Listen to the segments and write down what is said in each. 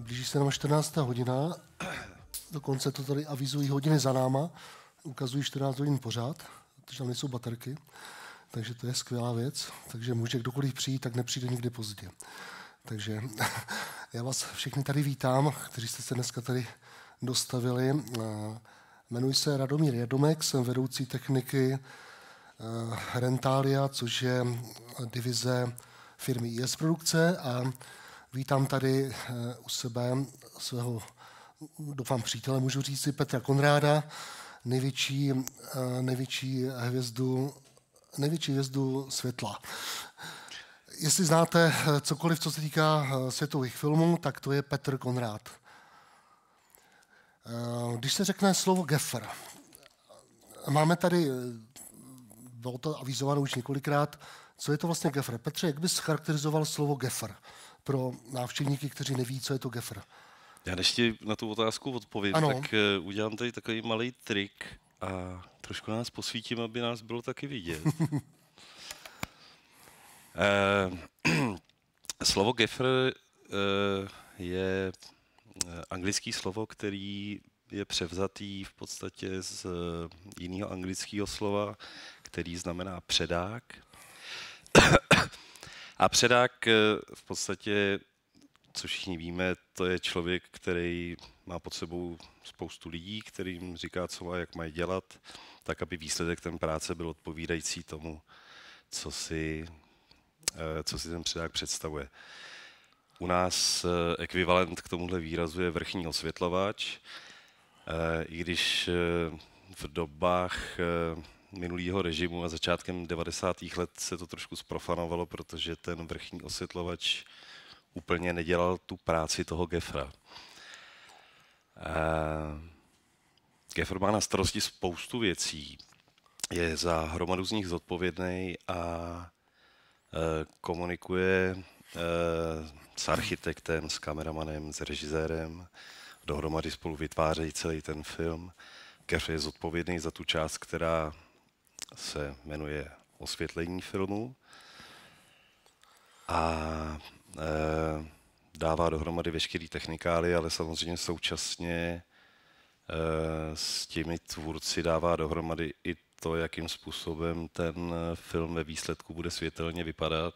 Blíží se nám 14. hodina, dokonce to tady avizují hodiny za náma, ukazují 14 hodin pořád, protože tam nejsou baterky, takže to je skvělá věc, takže může kdokoliv přijít, tak nepřijde nikdy pozdě. Takže já vás všechny tady vítám, kteří jste se dneska tady dostavili. Jmenuji se Radomír Jadomek, jsem vedoucí techniky Rentalia, což je divize firmy IS Produkce, a vítám tady u sebe svého, doufám, přítele, můžu říct si, Petra Konráda, největší hvězdu světla. Jestli znáte cokoliv, co se týká světových filmů, tak to je Petr Konrád. Když se řekne slovo gaffer, máme tady, bylo to avizováno už několikrát, co je to vlastně gaffer. Petře, jak bys charakterizoval slovo gaffer pro návštěvníky, kteří neví, co je to gaffer? Já než ti na tu otázku odpovím, tak udělám tady takový malý trik a trošku nás posvítím, aby nás bylo taky vidět. Slovo gaffer je anglické slovo, který je převzatý v podstatě z jiného anglického slova, který znamená předák. A předák v podstatě, co všichni víme, to je člověk, který má pod sebou spoustu lidí, kterým říká, co má, jak mají dělat, tak aby výsledek té práce byl odpovídající tomu, co si ten předák představuje. U nás ekvivalent k tomuhle výrazu je vrchní osvětlovač, i když v dobách minulého režimu a začátkem 90. let se to trošku zprofanovalo, protože ten vrchní osvětlovač úplně nedělal tu práci toho gaffera. Gaffer má na starosti spoustu věcí, je za hromadu z nich zodpovědný a komunikuje s architektem, s kameramanem, s režisérem, dohromady spolu vytvářejí celý ten film. Gaffer je zodpovědný za tu část, která se jmenuje osvětlení filmu a dává dohromady veškerý technikály, ale samozřejmě současně s těmi tvůrci dává dohromady i to, jakým způsobem ten film ve výsledku bude světelně vypadat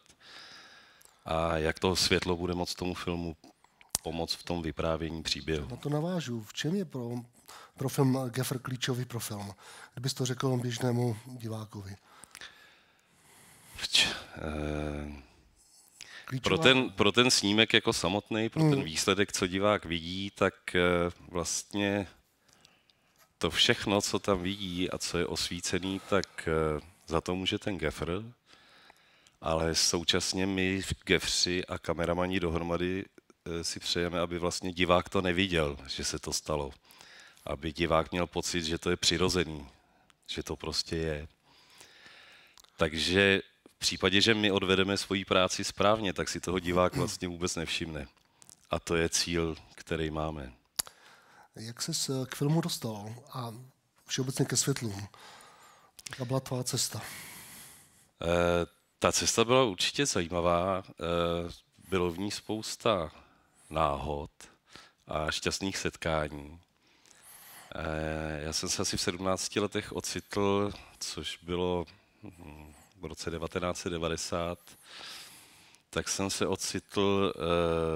a jak to světlo bude moct tomu filmu pomoct v tom vyprávění příběhu. Na to navážu. V čem je pro film gaffer klíčový pro film? Kdybys to řekl běžnému divákovi. Pro ten snímek jako samotný, pro ten výsledek, co divák vidí, tak vlastně to všechno, co tam vidí a co je osvícený, tak za to může ten gaffer, ale současně my gaffři a kameramani dohromady si přejeme, aby vlastně divák to neviděl, že se to stalo. Aby divák měl pocit, že to je přirozený, že to prostě je. Takže v případě, že my odvedeme svoji práci správně, tak si toho divák vlastně vůbec nevšimne. A to je cíl, který máme. Jak ses k filmu dostal a všeobecně ke světlům? Jaká byla tvá cesta? Ta cesta byla určitě zajímavá. Bylo v ní spousta náhod a šťastných setkání. Já jsem se asi v 17 letech ocitl, což bylo v roce 1990, tak jsem se ocitl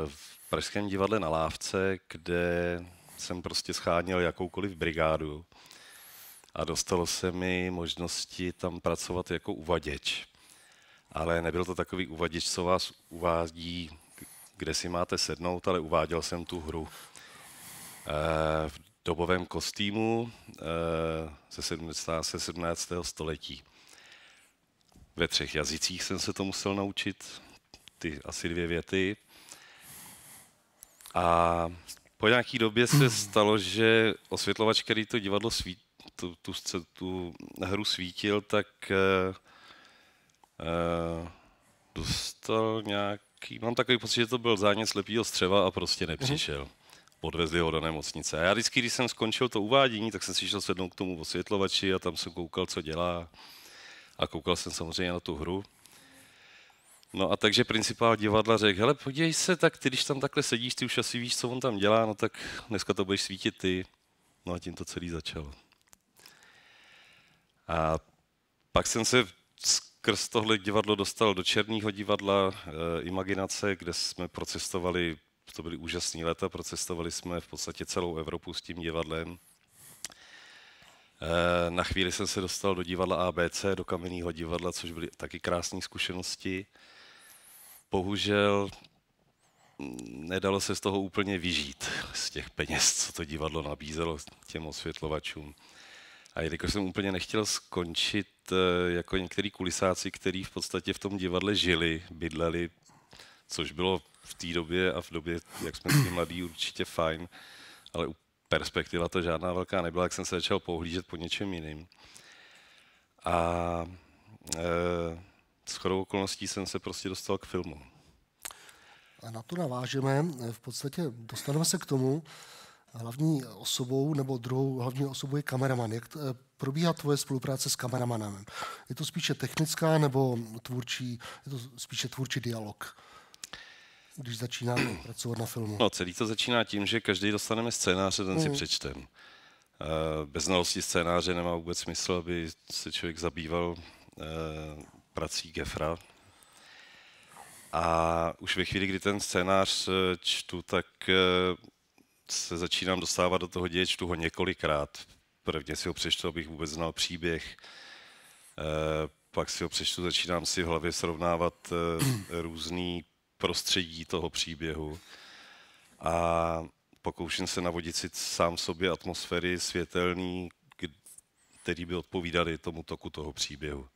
v Pražském divadle na Lávce, kde jsem prostě scháněl jakoukoliv brigádu a dostalo se mi možnosti tam pracovat jako uvaděč. Ale nebyl to takový uvaděč, co vás uvádí, kde si máte sednout, ale uváděl jsem tu hru. V dobovém kostýmu ze 17. století. Ve 3 jazycích jsem se to musel naučit, ty asi 2 věty. A po nějaké době se stalo, že osvětlovač, který to divadlo tu hru svítil, tak dostal nějaký... Mám takový pocit, že to byl zánět slepýho střeva a prostě nepřišel. Podvezli ho do nemocnice. A já vždycky, když jsem skončil to uvádění, tak jsem si šel sednout k tomu osvětlovači a tam jsem koukal, co dělá. A koukal jsem samozřejmě na tu hru. No a takže principál divadla řekl, hele, podívej se, tak ty, když tam takhle sedíš, ty už asi víš, co on tam dělá, no tak dneska to budeš svítit ty. No a tím to celý začalo. A pak jsem se skrz tohle divadlo dostal do Černého divadla Imaginace, kde jsme procestovali, to byly úžasné léta, procestovali jsme v podstatě celou Evropu s tím divadlem. Na chvíli jsem se dostal do divadla ABC, do Kamenného divadla, což byly taky krásné zkušenosti. Bohužel nedalo se z toho úplně vyžít, z těch peněz, co to divadlo nabízelo těm osvětlovačům. A jelikož jsem úplně nechtěl skončit jako některý kulisáci, kteří v podstatě v tom divadle žili, bydleli, což bylo v té době a v době, jak jsme byli mladí, určitě fajn, ale perspektiva to žádná velká nebyla, jak jsem se začal pohlížet po něčem jiným. A shodou okolností jsem se prostě dostal k filmu. A na to navážeme, v podstatě dostaneme se k tomu, hlavní osobou nebo druhou hlavní osobou je kameraman. Jak probíhá tvoje spolupráce s kameramanem? Je to spíše technická nebo tvůrčí, je to spíše tvůrčí dialog, když začínáme pracovat na filmu? No, celý to začíná tím, že každý dostaneme scénář a ten si přečtem. Bez znalosti scénáře nemá vůbec smysl, aby se člověk zabýval prací Geffra. A už ve chvíli, kdy ten scénář čtu, tak se začínám dostávat do toho děje, čtu ho několikrát. Prvně si ho přečtu, abych vůbec znal příběh. Pak si ho přečtu, začínám si v hlavě srovnávat různý prostředí toho příběhu. A pokouším se navodit si sám sobě atmosféry světelný, který by odpovídaly tomu toku toho příběhu.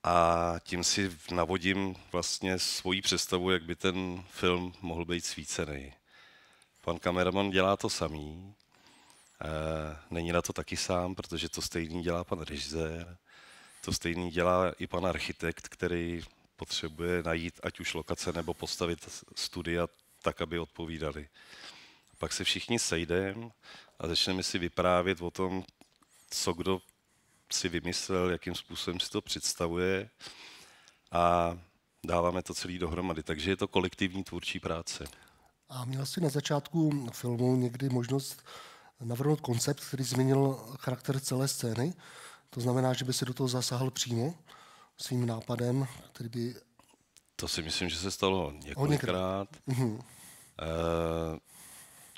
A tím si navodím vlastně svoji představu, jak by ten film mohl být svícený. Pan kameraman dělá to samý. Není na to taky sám, protože to stejný dělá pan režisér. To stejný dělá i pan architekt, který potřebuje najít ať už lokace nebo postavit studia tak, aby odpovídali. Pak se všichni sejdeme a začneme si vyprávět o tom, co kdo si vymyslel, jakým způsobem si to představuje a dáváme to celý dohromady. Takže je to kolektivní tvůrčí práce. A měl jsi na začátku filmu někdy možnost navrhnout koncept, který změnil charakter celé scény? To znamená, že by si do toho zasáhl přímo svým nápadem, který by... To si myslím, že se stalo několikrát.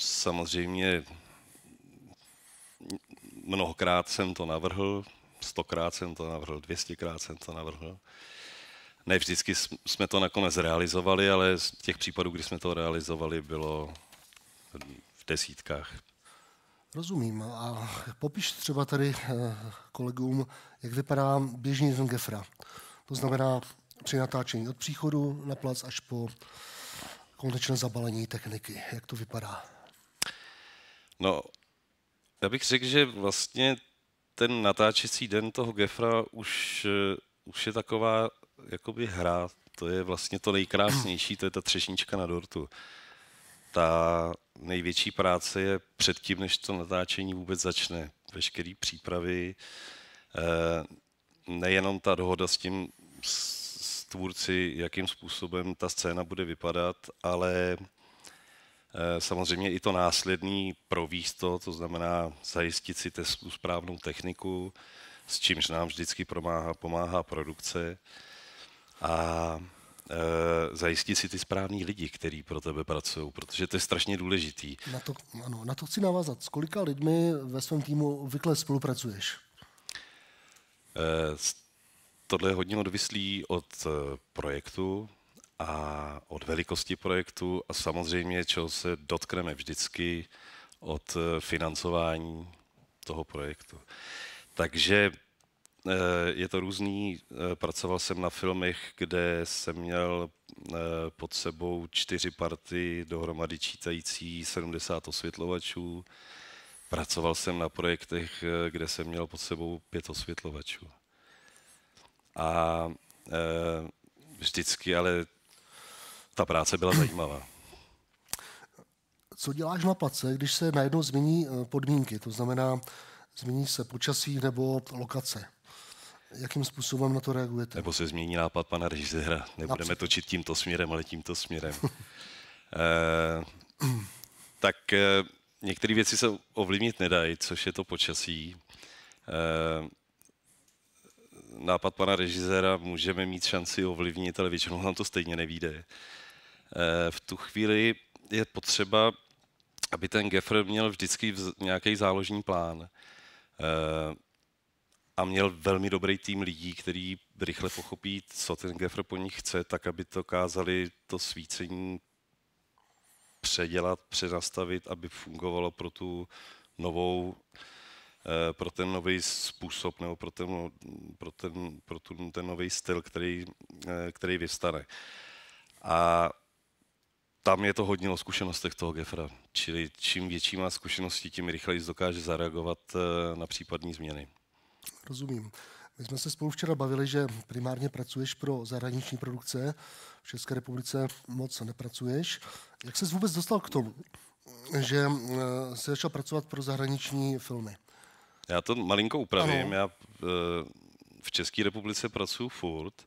Samozřejmě mnohokrát jsem to navrhl, 100krát jsem to navrhl, 200krát jsem to navrhl. Ne vždycky jsme to nakonec realizovali, ale z těch případů, kdy jsme to realizovali, bylo v desítkách. Rozumím. A popiš třeba tady kolegům, jak vypadá běžný den Geffra. To znamená při natáčení od příchodu na plac až po konečné zabalení techniky. Jak to vypadá? No, já bych řekl, že vlastně ten natáčecí den toho Geffra už je taková jakoby hra. To je vlastně to nejkrásnější, to je ta třešnička na dortu. Ta největší práce je předtím, než to natáčení vůbec začne. Veškeré přípravy, nejenom ta dohoda s tím s tvůrci, jakým způsobem ta scéna bude vypadat, ale samozřejmě i to následný províst to znamená zajistit si tu správnou techniku, s čímž nám vždycky pomáhá produkce a zajistit si ty správný lidi, kteří pro tebe pracují, protože to je strašně důležitý. Na to chci navázat. S kolika lidmi ve svém týmu obvykle spolupracuješ? Tohle je hodně odvislý od projektu a od velikosti projektu a samozřejmě, čeho se dotkneme vždycky, od financování toho projektu. Takže je to různý. Pracoval jsem na filmech, kde jsem měl pod sebou 4 party, dohromady čítající 70 osvětlovačů. Pracoval jsem na projektech, kde jsem měl pod sebou 5 osvětlovačů. A vždycky ale ta práce byla zajímavá. Co děláš na place, když se najednou změní podmínky? To znamená, změní se počasí nebo lokace. Jakým způsobem na to reagujete? Nebo se změní nápad pana režiséra. Nebudeme točit tímto směrem, ale tímto směrem. Tak některé věci se ovlivnit nedají, což je to počasí. Nápad pana režiséra můžeme mít šanci ovlivnit, ale většinou nám to stejně nevyjde. V tu chvíli je potřeba, aby ten Gaffer měl vždycky nějaký záložní plán a měl velmi dobrý tým lidí, který rychle pochopí, co ten Gaffer po nich chce, tak aby to dokázali to svícení předělat, přenastavit, aby fungovalo pro tu novou, pro ten nový způsob nebo pro ten nový styl, který vyvstane. A tam je to hodně o zkušenostech toho Gaffera. Čili čím větší má zkušenosti, tím rychleji dokáže zareagovat na případné změny. Rozumím. My jsme se spolu včera bavili, že primárně pracuješ pro zahraniční produkce. V České republice moc nepracuješ. Jak ses vůbec dostal k tomu, že jsi začal pracovat pro zahraniční filmy? Já to malinko upravím. Ano. Já v České republice pracuji furt,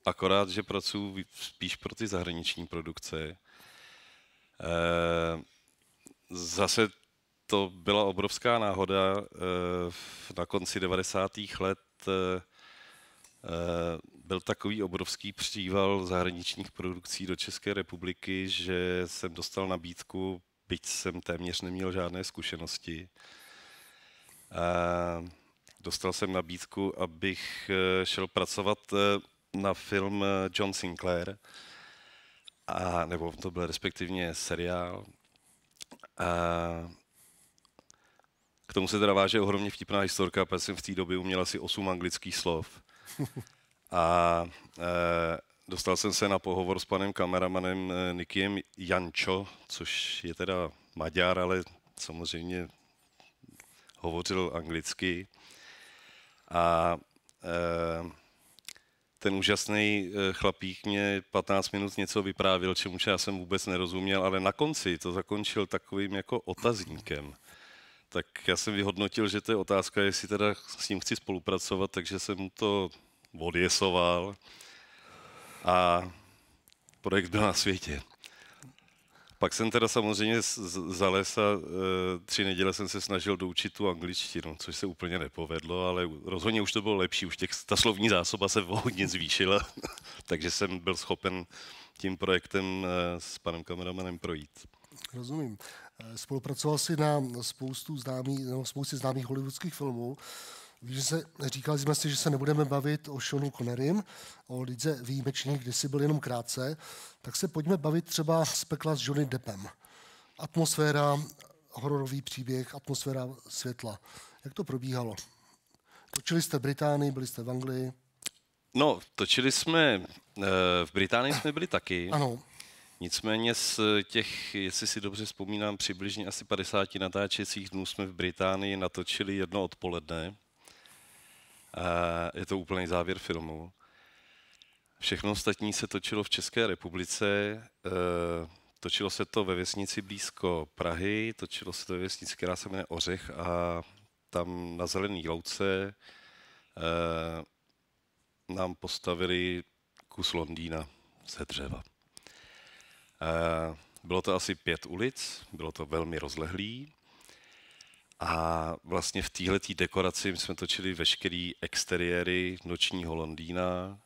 akorát, že pracuji spíš pro ty zahraniční produkce. Zase to byla obrovská náhoda. Na konci 90. let byl takový obrovský příval zahraničních produkcí do České republiky, že jsem dostal nabídku, byť jsem téměř neměl žádné zkušenosti. Dostal jsem nabídku, abych šel pracovat na film John Sinclair, nebo to byl respektivně seriál. K tomu se teda váže ohromně vtipná historka, protože jsem v té době uměl asi 8 anglických slov. A dostal jsem se na pohovor s panem kameramanem Nikiem Jančo, což je teda Maďar, ale samozřejmě hovořil anglicky. A ten úžasný chlapík mě 15 minut něco vyprávěl, čemuž já jsem vůbec nerozuměl, ale na konci to zakončil takovým jako otazníkem. Tak já jsem vyhodnotil, že to je otázka, jestli teda s ním chci spolupracovat, takže jsem mu to odjesoval a projekt byl na světě. Pak jsem teda samozřejmě zales a 3 neděle jsem se snažil doučit tu angličtinu, což se úplně nepovedlo, ale rozhodně už to bylo lepší, už ta slovní zásoba se hodně zvýšila, takže jsem byl schopen tím projektem s panem kameramanem projít. Rozumím. Spolupracoval jsi na spoustě známých hollywoodských filmů. Říkali jsme si, že se nebudeme bavit o Seanu Connerym, o Lidze výjimečných, kdy jsi byl jenom krátce, tak se pojďme bavit třeba z Pekla s Johnny Deppem. Atmosféra, hororový příběh, atmosféra světla. Jak to probíhalo? Točili jste v Británii, byli jste v Anglii? No, točili jsme, v Británii jsme byli taky. Ano. Nicméně z těch, jestli si dobře vzpomínám, přibližně asi 50 natáčecích dnů jsme v Británii natočili jedno odpoledne. Je to úplný závěr filmu. Všechno ostatní se točilo v České republice. Točilo se to ve vesnici blízko Prahy, točilo se to ve vesnici, která se jmenuje Ořech, a tam na Zelený louce nám postavili kus Londýna ze dřeva. Bylo to asi 5 ulic, bylo to velmi rozlehlý a vlastně v téhletý dekoraci jsme točili veškerý exteriéry nočního Londýna,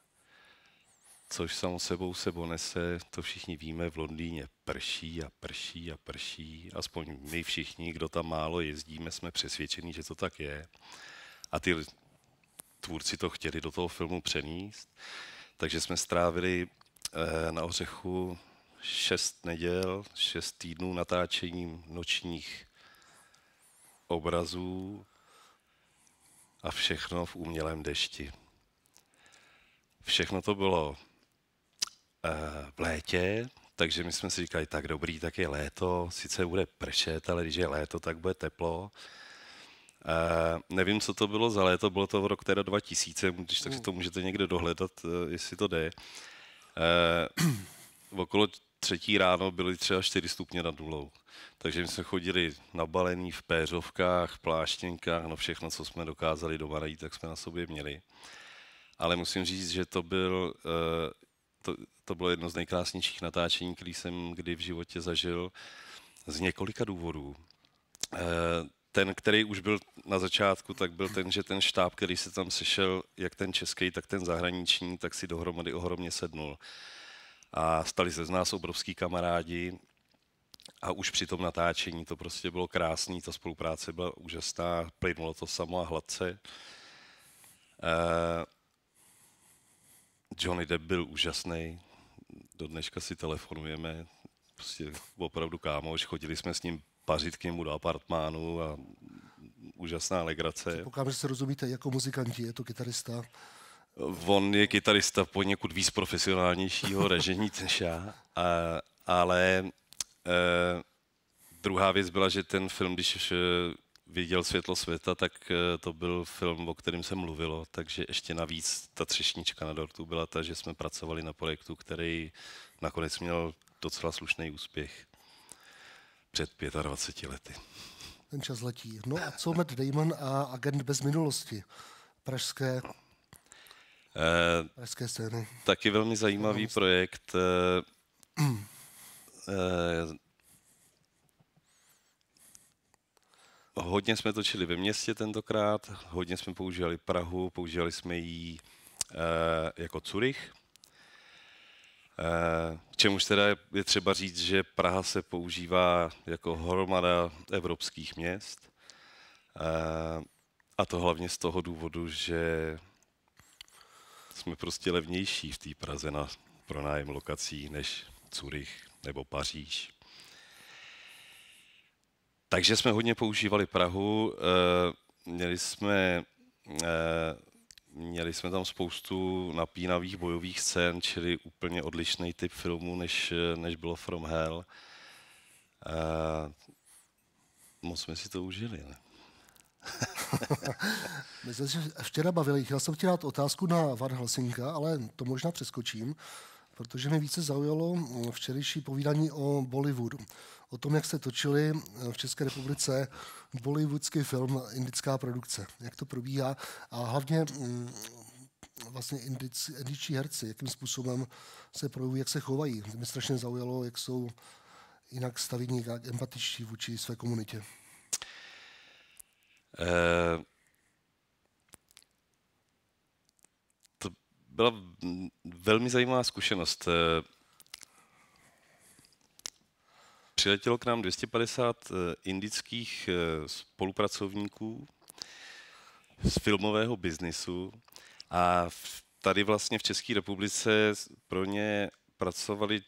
což samo sebou nese, to všichni víme, v Londýně prší a prší a prší, aspoň my všichni, kdo tam málo jezdíme, jsme přesvědčení, že to tak je. A ty tvůrci to chtěli do toho filmu přenést, takže jsme strávili na Ořechu 6 neděl, 6 týdnů natáčením nočních obrazů a všechno v umělém dešti. Všechno to bylo v létě, takže my jsme si říkali, tak dobrý, tak je léto, sice bude pršet, ale když je léto, tak bude teplo. Nevím, co to bylo za léto, bylo to v rok teda 2000, když tak si to můžete někde dohledat, jestli to jde. Okolo 3 ráno byly třeba 4 stupně nad nulou. Takže my jsme chodili nabalený v péřovkách, pláštěnkách, no všechno, co jsme dokázali doma najít, tak jsme na sobě měli. ale musím říct, že to bylo jedno z nejkrásnějších natáčení, který jsem kdy v životě zažil z několika důvodů. Ten, který už byl na začátku, tak byl ten, že ten štáb, který se tam sešel, jak ten český, tak ten zahraniční, tak si dohromady ohromně sednul. A stali se z nás obrovský kamarádi a už při tom natáčení to prostě bylo krásný, ta spolupráce byla úžasná, plynulo to samo a hladce. Johnny Depp byl úžasný, do dneška si telefonujeme, prostě opravdu kámoš, chodili jsme s ním pařit k němu do apartmánu a úžasná legrace. Předpokládám, že se rozumíte jako muzikanti, je to kytarista. On je kytarista poněkud víc profesionálnějšího ražení než já, ale druhá věc byla, že ten film, když viděl světlo světa, tak to byl film, o kterém se mluvilo, takže ještě navíc ta třešnička na dortu byla ta, že jsme pracovali na projektu, který nakonec měl docela slušný úspěch před 25 lety. Ten čas letí. No a co Matt Damon a Agent bez minulosti? Pražské scény. Taky velmi zajímavý projekt. Hodně jsme točili ve městě tentokrát, hodně jsme používali Prahu, používali jsme ji jako Curych. K čemuž teda je třeba říct, že Praha se používá jako hromada evropských měst. A to hlavně z toho důvodu, že jsme prostě levnější v té Praze na pronájem lokací než Curych nebo Paříž. Takže jsme hodně používali Prahu, měli jsme tam spoustu napínavých bojových scén, čili úplně odlišný typ filmu, než bylo From Hell. Moc jsme si to užili, ne? My jsme se včera bavili, chtěl jsem ti dát otázku na Van Helsinka, ale to možná přeskočím, protože mě více zaujalo včerejší povídání o Bollywoodu. O tom, jak jste točili v České republice bollywoodský film, indická produkce. Jak to probíhá a hlavně vlastně indičtí herci, jakým způsobem se projevují, jak se chovají. Mě strašně zaujalo, jak jsou jinak stavění, jak empatičtí vůči své komunitě. To byla velmi zajímavá zkušenost. Přiletělo k nám 250 indických spolupracovníků z filmového biznisu a tady vlastně v České republice pro ně pracovali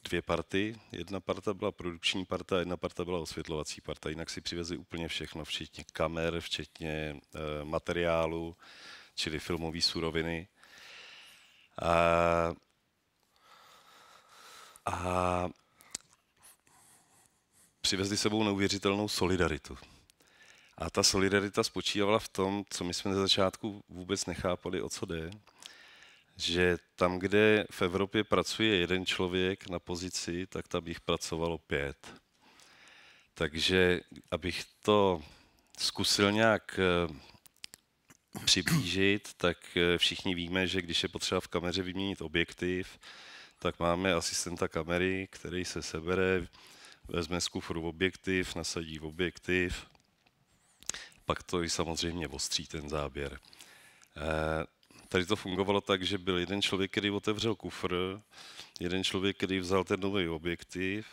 dvě party. Jedna parta byla produkční parta, jedna parta byla osvětlovací parta. Jinak si přivezli úplně všechno, včetně kamer, včetně materiálu, čili filmové suroviny. A přivezli sebou neuvěřitelnou solidaritu. A ta solidarita spočívala v tom, co my jsme na začátku vůbec nechápali, o co jde, že tam, kde v Evropě pracuje jeden člověk na pozici, tak tam jich pracovalo 5. Takže abych to zkusil nějak přiblížit, tak všichni víme, že když je potřeba v kameře vyměnit objektiv, tak máme asistenta kamery, který se sebere, vezme z kufru objektiv, nasadí objektiv, pak to i samozřejmě ostří ten záběr. Tady to fungovalo tak, že byl jeden člověk, který otevřel kufr, jeden člověk, který vzal ten nový objektiv,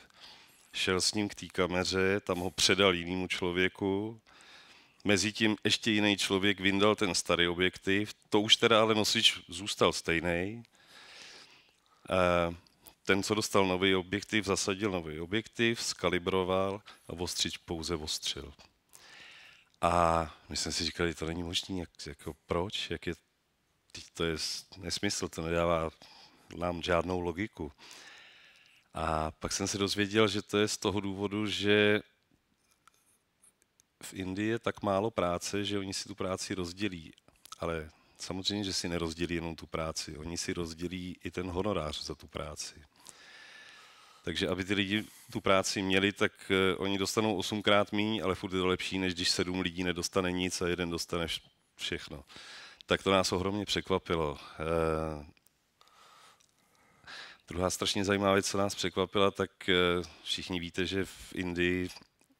šel s ním k té kameře, tam ho předal jinému člověku, mezitím ještě jiný člověk vyndal ten starý objektiv, to už teda ale nosič zůstal stejný. Ten, co dostal nový objektiv, zasadil nový objektiv, skalibroval a ostřič pouze ostřil. A my jsme si říkali, to není možné, jako proč, to je nesmysl, to nedává nám žádnou logiku. A pak jsem se dozvěděl, že to je z toho důvodu, že v Indii je tak málo práce, že oni si tu práci rozdělí. Ale samozřejmě, že si nerozdělí jenom tu práci, oni si rozdělí i ten honorář za tu práci. Takže aby ty lidi tu práci měli, tak oni dostanou 8krát míň, ale furt je to lepší, než když 7 lidí nedostane nic a jeden dostane všechno. tak to nás ohromně překvapilo. Druhá strašně zajímavá věc, co nás překvapila, tak všichni víte, že v Indii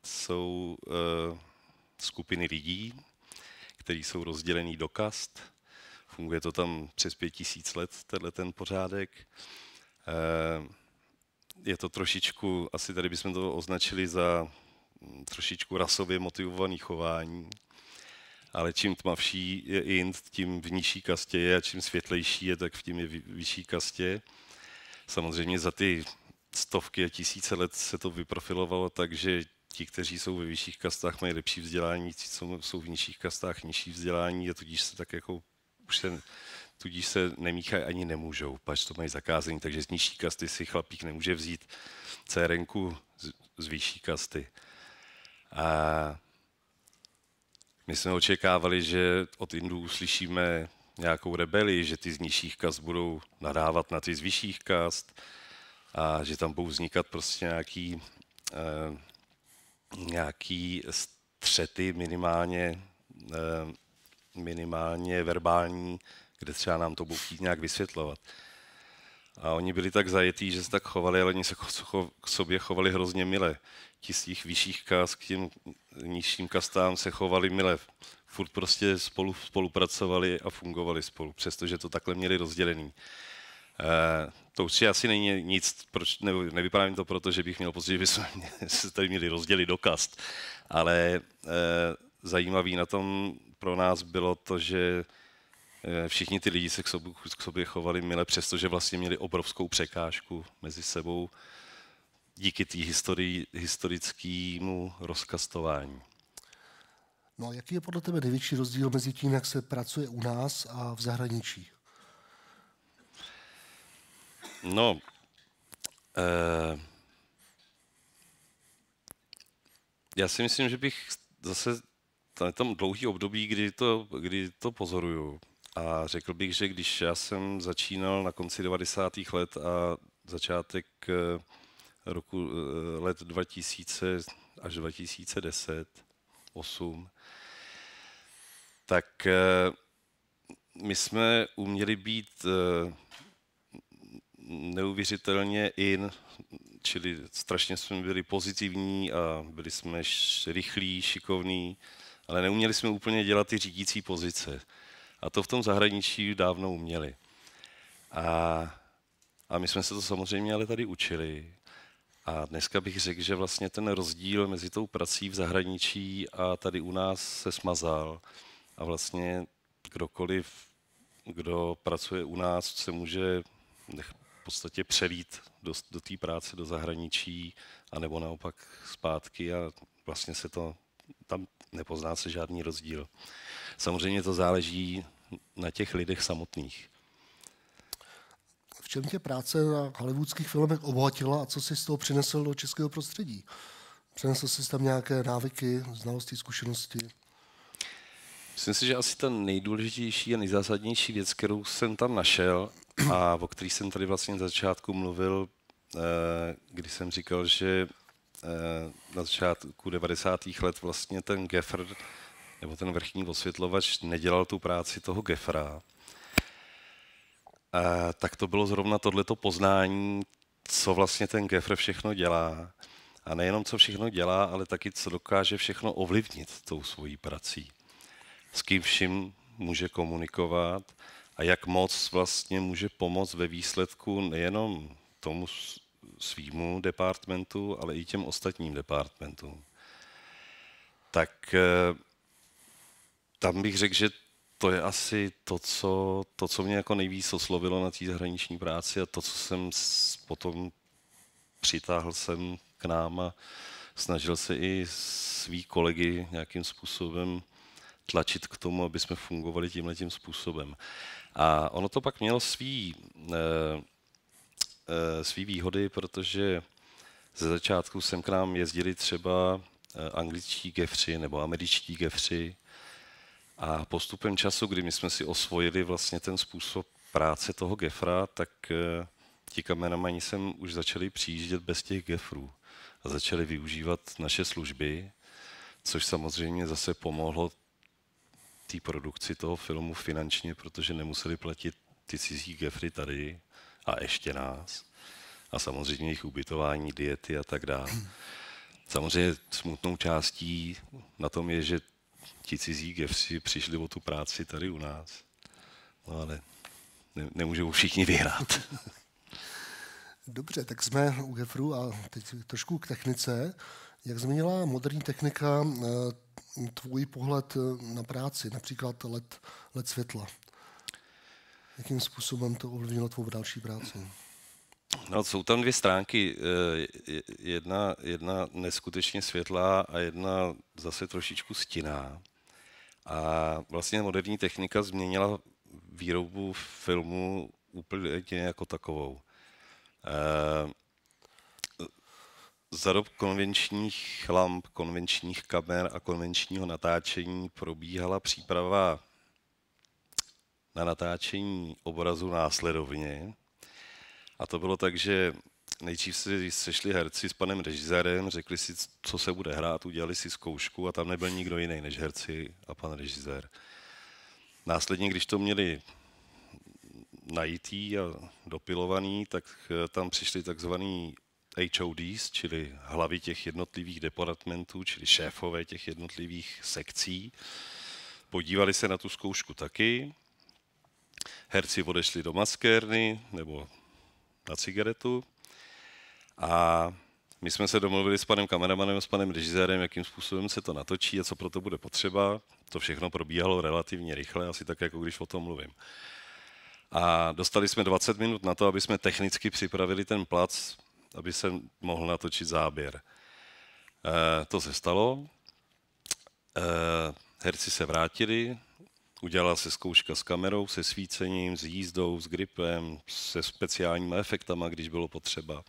jsou skupiny lidí, kteří jsou rozdělený do kast. Funguje to tam přes 5000 let, ten pořádek. Je to trošičku, asi tady bychom to označili za trošičku rasově motivovaný chování, ale čím tmavší je Ind, tím v nižší kastě je a čím světlejší je, tak v tím je vyšší kastě. Samozřejmě za ty stovky a tisíce let se to vyprofilovalo tak, že ti, kteří jsou ve vyšších kastách, mají lepší vzdělání, ti, co jsou v nižších kastách, nižší vzdělání a tudíž se tak jako tudíž se nemíchají ani nemůžou, pač to mají zakázaný, takže z nižší kasty si chlapík nemůže vzít dcerenku z vyšší kasty. A my jsme očekávali, že od Indů uslyšíme nějakou rebelii, že ty z nižších kast budou nadávat na ty z vyšších kast a že tam budou vznikat prostě nějaký střety minimálně verbální, kde třeba nám to budou chtít nějak vysvětlovat. A oni byli tak zajetí, že se tak chovali, ale oni se k sobě chovali hrozně mile. Ti z těch vyšších kast k těm nižším kastám se chovali mile. Furt prostě spolupracovali a fungovali spolu, přestože to takhle měli rozdělený. To určitě asi není nic, nevypadá mi to proto, že bych měl pocit, že bychom se tady měli rozdělit do kast, ale zajímavý na tom pro nás bylo to, že všichni ty lidi se k sobě chovali mile, přestože vlastně měli obrovskou překážku mezi sebou díky té historickému rozkastování. No a jaký je podle tebe největší rozdíl mezi tím, jak se pracuje u nás a v zahraničí? No, já si myslím, že bych zase tam dlouhý období, kdy to pozoruju. A řekl bych, že když já jsem začínal na konci 90. let a začátek roku let 2000 až 2010, 2008, tak my jsme uměli být neuvěřitelně čili strašně jsme byli pozitivní a byli jsme rychlí, šikovní, ale neuměli jsme úplně dělat ty řídící pozice. A to v tom zahraničí dávno uměli. A my jsme se to samozřejmě ale tady učili. A dneska bych řekl, že vlastně ten rozdíl mezi tou prací v zahraničí a tady u nás se smazal. A vlastně kdokoliv, kdo pracuje u nás, se může v podstatě přelít do té práce do zahraničí, anebo naopak zpátky a vlastně se to, tam nepozná se žádný rozdíl. Samozřejmě to záleží na těch lidech samotných. V čem tě práce na hollywoodských filmech obohatila a co jsi z toho přinesl do českého prostředí? Přinesl jsi tam nějaké návyky, znalosti, zkušenosti? Myslím si, že asi ta nejdůležitější a nejzásadnější věc, kterou jsem tam našel a o který jsem tady vlastně na začátku mluvil, když jsem říkal, že na začátku 90. let vlastně ten gaffer nebo ten vrchní osvětlovač nedělal tu práci toho gaffera, tak to bylo zrovna tohleto poznání, co vlastně ten gaffer všechno dělá. A nejenom co všechno dělá, ale taky co dokáže všechno ovlivnit tou svojí prací. S kým vším může komunikovat a jak moc vlastně může pomoct ve výsledku nejenom tomu svýmu departmentu, ale i těm ostatním departmentům. Tak tam bych řekl, že to je asi to, co mě jako nejvíc oslovilo na té zahraniční práci a to, co jsem potom přitáhl sem k nám a snažil se i svý kolegy nějakým způsobem tlačit k tomu, aby jsme fungovali tímhletím způsobem. A ono to pak mělo svý výhody, protože ze začátku sem k nám jezdili třeba angličtí gaffři nebo američtí gaffři a postupem času, kdy my jsme si osvojili vlastně ten způsob práce toho gaffra, tak ti kameramani sem už začali přijíždět bez těch gaffrů a začali využívat naše služby, což samozřejmě zase pomohlo té produkci toho filmu finančně, protože nemuseli platit ty cizí gefry tady a ještě nás. A samozřejmě jejich ubytování, diety a tak dále. Samozřejmě smutnou částí na tom je, že ti cizí gefři přišli o tu práci tady u nás. No ale nemůžou všichni vyhrát. Dobře, tak jsme u gefru a teď trošku k technice. Jak změnila moderní technika tvůj pohled na práci, například LED světla? Jakým způsobem to ovlivnilo tvou další práci? No, jsou tam dvě stránky. Jedna neskutečně světlá a jedna zase trošičku stinná. A vlastně moderní technika změnila výrobu filmu úplně jako takovou. Za dob konvenčních lamp, konvenčních kamer a konvenčního natáčení probíhala příprava na natáčení obrazu následovně. A to bylo tak, že nejdřív si sešli herci s panem režisérem, řekli si, co se bude hrát, udělali si zkoušku a tam nebyl nikdo jiný než herci a pan režisér. Následně, když to měli najítý a dopilovaný, tak tam přišli takzvaný HODs, čili hlavy těch jednotlivých departmentů, čili šéfové těch jednotlivých sekcí. Podívali se na tu zkoušku taky. Herci odešli do maskérny nebo na cigaretu a my jsme se domluvili s panem kameramanem a s panem režisérem, jakým způsobem se to natočí a co pro to bude potřeba. To všechno probíhalo relativně rychle, asi tak, jako když o tom mluvím. A dostali jsme 20 minut na to, aby jsme technicky připravili ten plac, aby se mohl natočit záběr. To se stalo. Herci se vrátili, udělala se zkouška s kamerou, se svícením, s jízdou, s gripem, se speciálníma efektama, když bylo potřeba.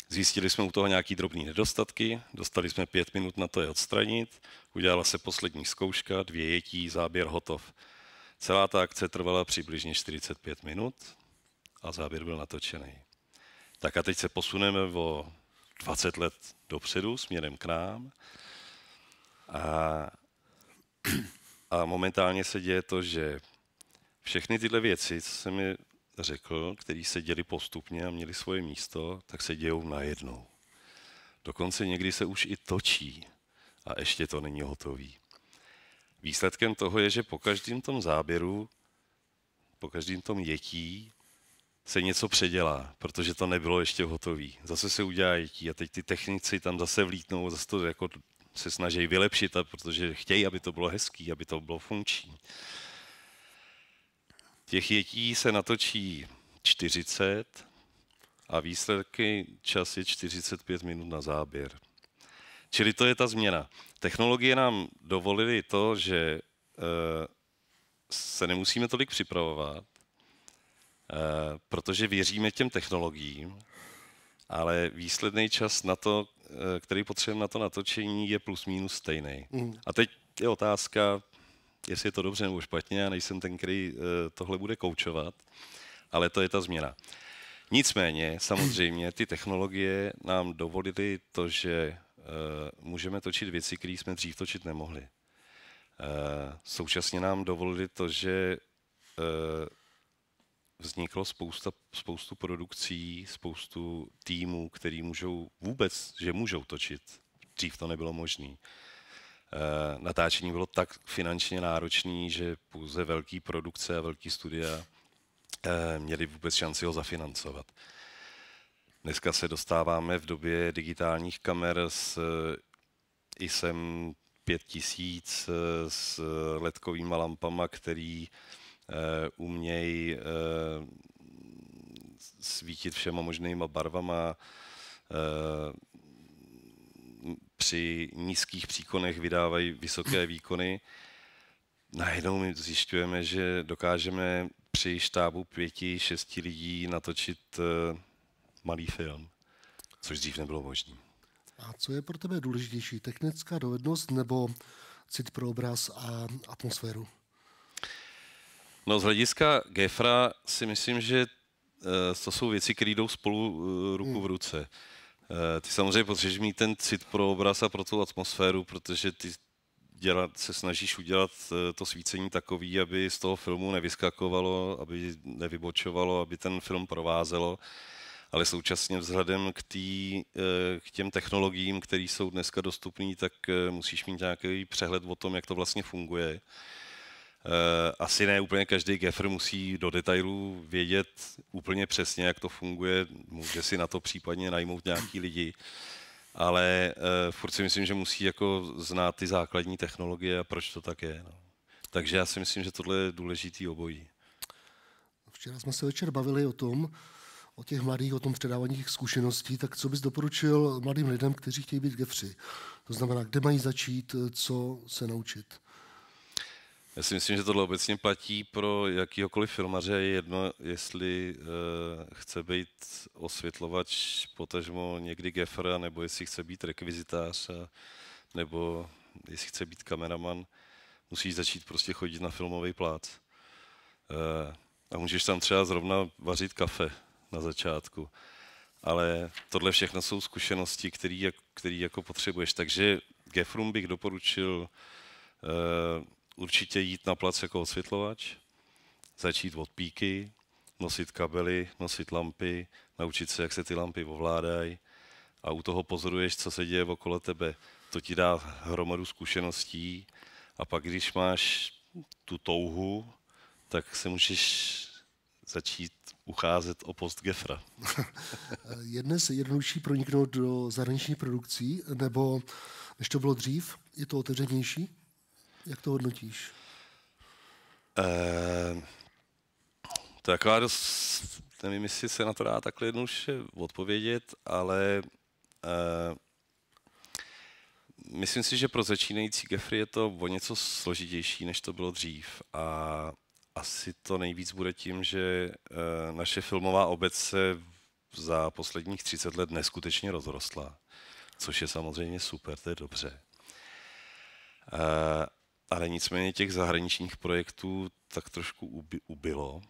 Zjistili jsme u toho nějaký drobný nedostatky, dostali jsme 5 minut na to je odstranit, udělala se poslední zkouška, 2 jetí, záběr hotov. Celá ta akce trvala přibližně 45 minut a záběr byl natočený. Tak a teď se posuneme o 20 let dopředu směrem k nám. A momentálně se děje to, že všechny tyhle věci, co jsem mi řekl, které se děly postupně a měly svoje místo, tak se dějou najednou. Dokonce někdy se už i točí a ještě to není hotový. Výsledkem toho je, že po každém tom záběru, po každém tom jetí se něco předělá, protože to nebylo ještě hotový. Zase se udělá jetí a teď ty technici tam zase vlítnou, zase to jako se snaží vylepšit, protože chtějí, aby to bylo hezký, aby to bylo funkční. Těch jetí se natočí 40 a výsledky čas je 45 minut na záběr. Čili to je ta změna. Technologie nám dovolily to, že se nemusíme tolik připravovat, protože věříme těm technologiím, ale výsledný čas na to, který potřebujeme na to natočení, je plus minus stejný. A teď je otázka, jestli je to dobře nebo špatně, já nejsem ten, který tohle bude koučovat, ale to je ta změna. Nicméně, samozřejmě, ty technologie nám dovolily to, že můžeme točit věci, které jsme dřív točit nemohli. Současně nám dovolili to, že vzniklo spoustu produkcí, spoustu týmů, který můžou točit. Dřív to nebylo možné. Natáčení bylo tak finančně náročné, že pouze velké produkce a velké studia měly vůbec šanci ho zafinancovat. Dneska se dostáváme v době digitálních kamer s ISem 5000 s ledkovýma lampama, který umějí svítit všema možnýma barvama. Při nízkých příkonech vydávají vysoké výkony. Najednou my zjišťujeme, že dokážeme při štábu 5-6 lidí natočit malý film, což dřív nebylo možné. A co je pro tebe důležitější, technická dovednost nebo cit pro obraz a atmosféru? No, z hlediska Gefra si myslím, že to jsou věci, které jdou spolu ruku v ruce. Ty samozřejmě potřebuješ mít ten cit pro obraz a pro tu atmosféru, protože ty se snažíš udělat to svícení takový, aby z toho filmu nevyskakovalo, aby nevybočovalo, aby ten film provázelo, ale současně vzhledem k těm technologiím, které jsou dneska dostupné, tak musíš mít nějaký přehled o tom, jak to vlastně funguje. Asi ne úplně každý gaffer musí do detailů vědět úplně přesně, jak to funguje, může si na to případně najmout nějaký lidi, ale furt si myslím, že musí jako znát ty základní technologie a proč to tak je. No. Takže já si myslím, že tohle je důležitý obojí. Včera jsme se večer bavili o těch mladých, o tom předávání těch zkušeností, tak co bys doporučil mladým lidem, kteří chtějí být gafři? To znamená, kde mají začít, co se naučit? Já si myslím, že tohle obecně platí pro jakýhokoliv filmaře. Je jedno, jestli chce být osvětlovač, potažmo někdy gaffer, nebo jestli chce být rekvizitář, nebo jestli chce být kameraman. Musíš začít prostě chodit na filmový plác. A můžeš tam třeba zrovna vařit kafe na začátku. Ale tohle všechno jsou zkušenosti, které jako potřebuješ. Takže gafferům bych doporučil určitě jít na plac jako osvětlovač, začít od píky, nosit kabely, nosit lampy, naučit se, jak se ty lampy ovládají a u toho pozoruješ, co se děje okolo tebe. To ti dá hromadu zkušeností a pak, když máš tu touhu, tak se můžeš začít ucházet o post gaffera. Je dnes jednodušší proniknout do zahraničních produkcí, nebo než to bylo dřív, je to otevřenější? Jak to hodnotíš? To je taková dost, nevím, jestli se na to dá takhle jednoduše odpovědět, ale myslím si, že pro začínající gaffery je to o něco složitější, než to bylo dřív. A asi to nejvíc bude tím, že naše filmová obec se za posledních 30 let neskutečně rozrostla, což je samozřejmě super, to je dobře. Ale nicméně těch zahraničních projektů tak trošku ubylo.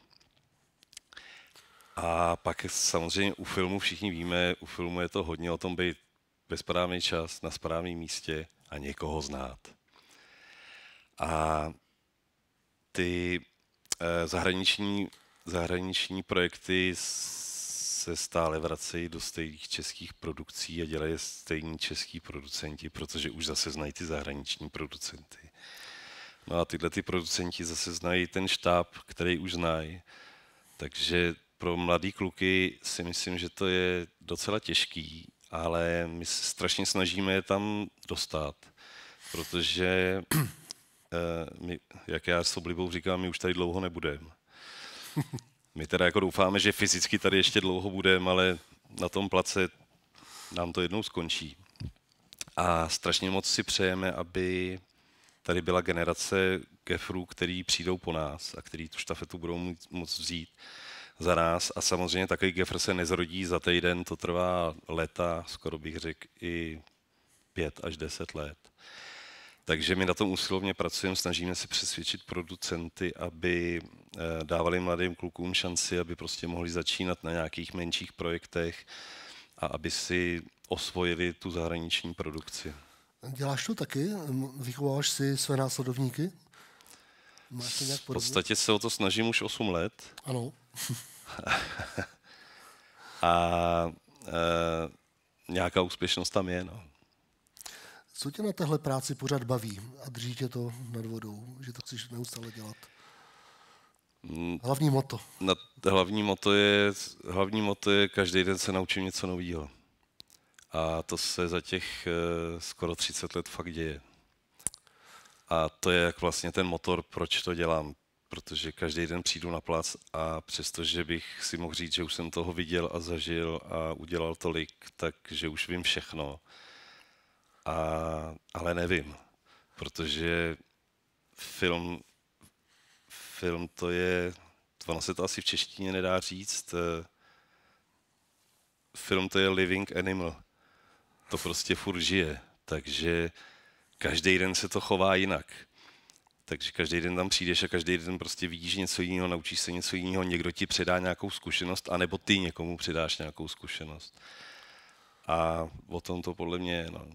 A pak samozřejmě u filmu všichni víme, u filmu je to hodně o tom být ve správný čas, na správném místě a někoho znát. A ty zahraniční projekty se stále vracejí do stejných českých produkcí a dělají stejní český producenti, protože už zase znají ty zahraniční producenty. No a tyhle ty producenti zase znají ten štáb, který už znají. Takže pro mladý kluky si myslím, že to je docela těžký, ale my se strašně snažíme je tam dostat, protože my, jak já s oblibou říkám, my už tady dlouho nebudeme. My teda jako doufáme, že fyzicky tady ještě dlouho budeme, ale na tom place nám to jednou skončí. A strašně moc si přejeme, aby tady byla generace gafferů, který přijdou po nás a který tu štafetu budou moct vzít za nás. A samozřejmě takový gaffer se nezrodí za týden, to trvá léta, skoro bych řekl i 5 až 10 let. Takže my na tom usilovně pracujeme, snažíme se přesvědčit producenty, aby dávali mladým klukům šanci, aby prostě mohli začínat na nějakých menších projektech a aby si osvojili tu zahraniční produkci. Děláš to taky? Vychováváš si své následovníky? Máš to nějak podobně? V podstatě se o to snažím už 8 let. Ano. A nějaká úspěšnost tam je, no. Co tě na téhle práci pořád baví a drží tě to nad vodou, že to chceš neustále dělat? Hlavní motto. Hlavní motto je každý den se naučím něco nového. A to se za těch skoro 30 let fakt děje. A to je jak vlastně ten motor, proč to dělám. Protože každý den přijdu na plac a přestože bych si mohl říct, že už jsem toho viděl a zažil a udělal tolik, takže už vím všechno. Ale nevím, protože film to je, ono se to asi v češtině nedá říct, film to je living animal, to prostě furt žije, takže každý den se to chová jinak. Takže každý den tam přijdeš a každý den prostě vidíš něco jiného, naučíš se něco jiného, někdo ti předá nějakou zkušenost, anebo ty někomu předáš nějakou zkušenost. A o tom to podle mě je, no.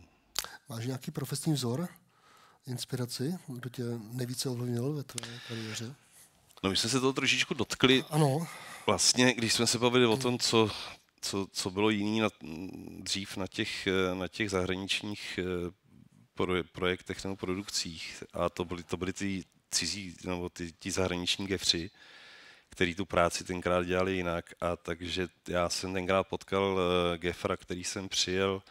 Máš nějaký profesní vzor? inspiraci? Kdo tě nejvíce ovlivnil ve tvé kariéře? No, my jsme se toho trošičku dotkli. Ano. Vlastně, když jsme se bavili o tom, co bylo jiný dřív na těch zahraničních projektech nebo produkcích, a to byly ty cizí, nebo ty zahraniční gefři, který tu práci tenkrát dělali jinak. A takže já jsem tenkrát potkal gefra, který jsem přijel.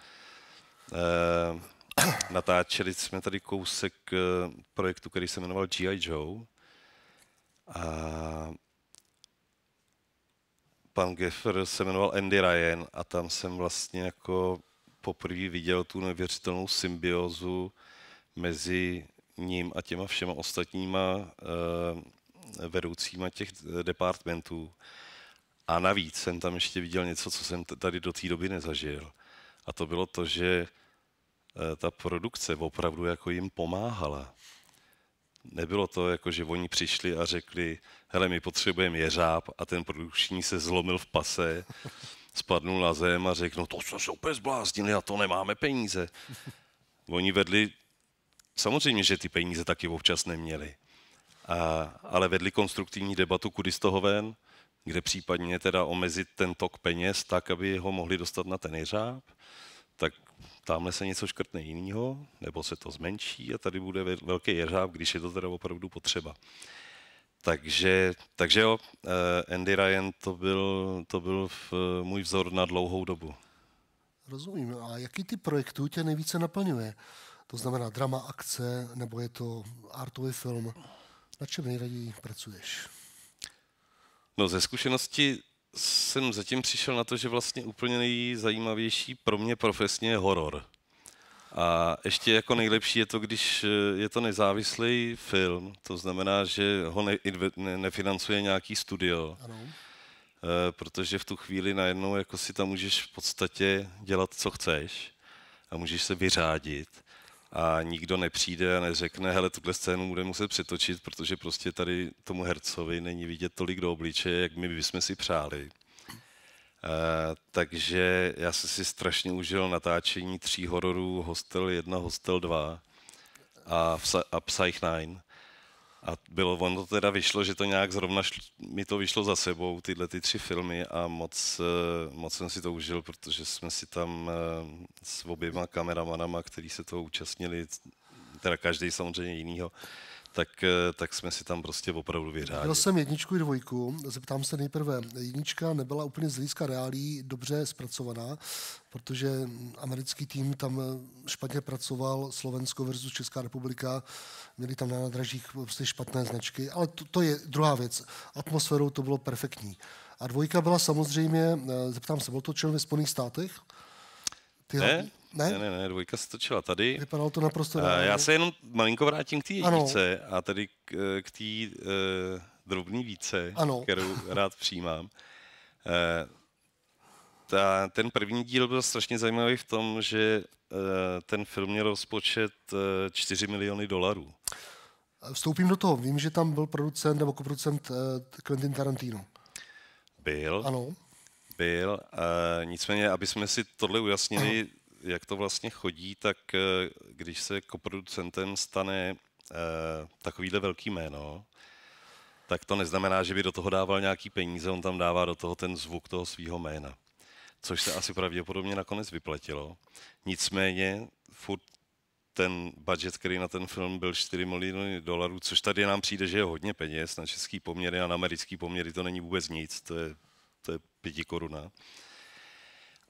Natáčeli jsme tady kousek projektu, který se jmenoval G.I. Joe. A pan Geffer se jmenoval Andy Ryan a tam jsem vlastně jako poprvé viděl tu neuvěřitelnou symbiózu mezi ním a těma všema ostatníma vedoucíma těch departmentů. A navíc jsem tam ještě viděl něco, co jsem tady do té doby nezažil. A to bylo to, že ta produkce opravdu jako jim pomáhala. Nebylo to jako, že oni přišli a řekli, hele, my potřebujeme jeřáb, a ten produkční se zlomil v pase, spadnul na zem a řekl, no to jsme se úplně zbláznili, na to nemáme peníze. Oni vedli, samozřejmě, že ty peníze taky občas neměli, ale vedli konstruktivní debatu, kudy z toho ven, kde případně teda omezit ten tok peněz tak, aby ho mohli dostat na ten jeřáb, tak tamhle se něco škrtne jinýho, nebo se to zmenší a tady bude velký jeřáb, když je to teda opravdu potřeba. Takže jo, Andy Ryan to byl můj vzor na dlouhou dobu. Rozumím. A jaký typ projektů tě nejvíce naplňuje? To znamená drama, akce, nebo je to artový film? Na čem nejraději pracuješ? No, ze zkušenosti jsem zatím přišel na to, že vlastně úplně nejzajímavější pro mě profesně je horor. A ještě jako nejlepší je to, když je to nezávislý film, to znamená, že ho nefinancuje nějaký studio, Ano. Protože v tu chvíli najednou jako si tam můžeš v podstatě dělat, co chceš a můžeš se vyřádit a nikdo nepřijde a neřekne, hele, tuhle scénu budeme muset přetočit, protože prostě tady tomu hercovi není vidět tolik do obličeje, jak my bychom si přáli. Takže já jsem si strašně užil natáčení 3 hororů, Hostel 1, Hostel 2 a Psych 9. A ono to teda vyšlo, že to nějak zrovna mi to vyšlo za sebou, tyhle 3 filmy, a moc jsem si to užil, protože jsme si tam s oběma kameramanama, kteří se toho účastnili, teda každý samozřejmě jinýho, tak jsme si tam prostě opravdu vyřádili. Viděl jsem 1 i 2. Zeptám se nejprve. 1 nebyla úplně z hlediska reálí dobře zpracovaná, protože americký tým tam špatně pracoval, Slovensko versus Česká republika, měli tam na nádražích prostě špatné značky, ale to je druhá věc. Atmosférou to bylo perfektní. A 2 byla samozřejmě, zeptám se, byl to člen ve Spojených státech? Ne, 2 se točila tady. Vypadalo to naprosto já se jenom malinko vrátím k té 1 a tady k té drobné více, kterou rád přijímám. Ten první díl byl strašně zajímavý v tom, že ten film měl rozpočet $4 miliony. Vstoupím do toho. Vím, že tam byl producent nebo koproducent Quentin Tarantino. Byl. Ano. Byl. Nicméně, aby jsme si tohle ujasnili, jak to vlastně chodí, tak když se koproducentem stane takovýhle velký jméno, tak to neznamená, že by do toho dával nějaký peníze, on tam dává do toho ten zvuk toho svého jména. Což se asi pravděpodobně nakonec vyplatilo. Nicméně furt ten budget, který na ten film byl $4 miliony, což tady nám přijde, že je hodně peněz na český poměry a na americký poměry to není vůbec nic, to je 5 korun.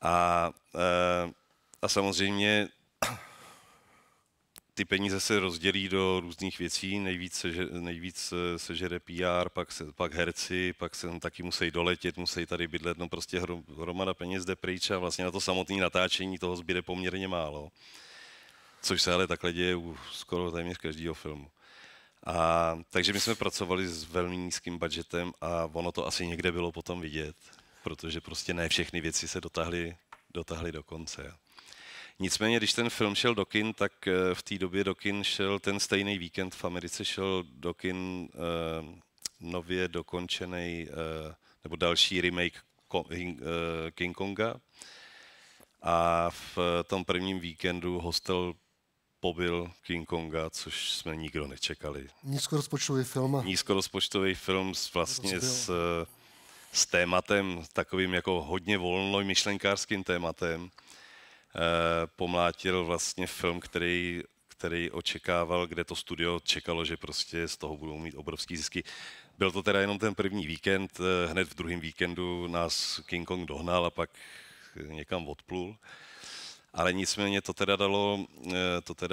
A samozřejmě ty peníze se rozdělí do různých věcí, nejvíc sežere PR, pak herci, pak se taky musí doletět, musí tady bydlet, no prostě hromada peněz jde pryč a vlastně na to samotné natáčení toho zbyde poměrně málo. Což se ale takhle děje u skoro téměř každého filmu. Takže my jsme pracovali s velmi nízkým budgetem a ono to asi někde bylo potom vidět, protože prostě ne všechny věci se dotáhly do konce. Nicméně, když ten film šel do kin, tak v té době do kin šel ten stejný víkend v Americe šel do kin nově dokončený nebo další remake King Konga. A v tom prvním víkendu Hostel pobyl King Konga, což jsme nikdo nečekali. Nízkorozpočtový film. Nízkorozpočtový film vlastně s tématem takovým jako hodně volnomyšlenkářským tématem. Pomlátil vlastně film, který očekával, kde to studio čekalo, že prostě z toho budou mít obrovský zisky. Byl to teda jenom ten první víkend, hned v druhém víkendu nás King Kong dohnal a pak někam odplul. Ale nicméně to teda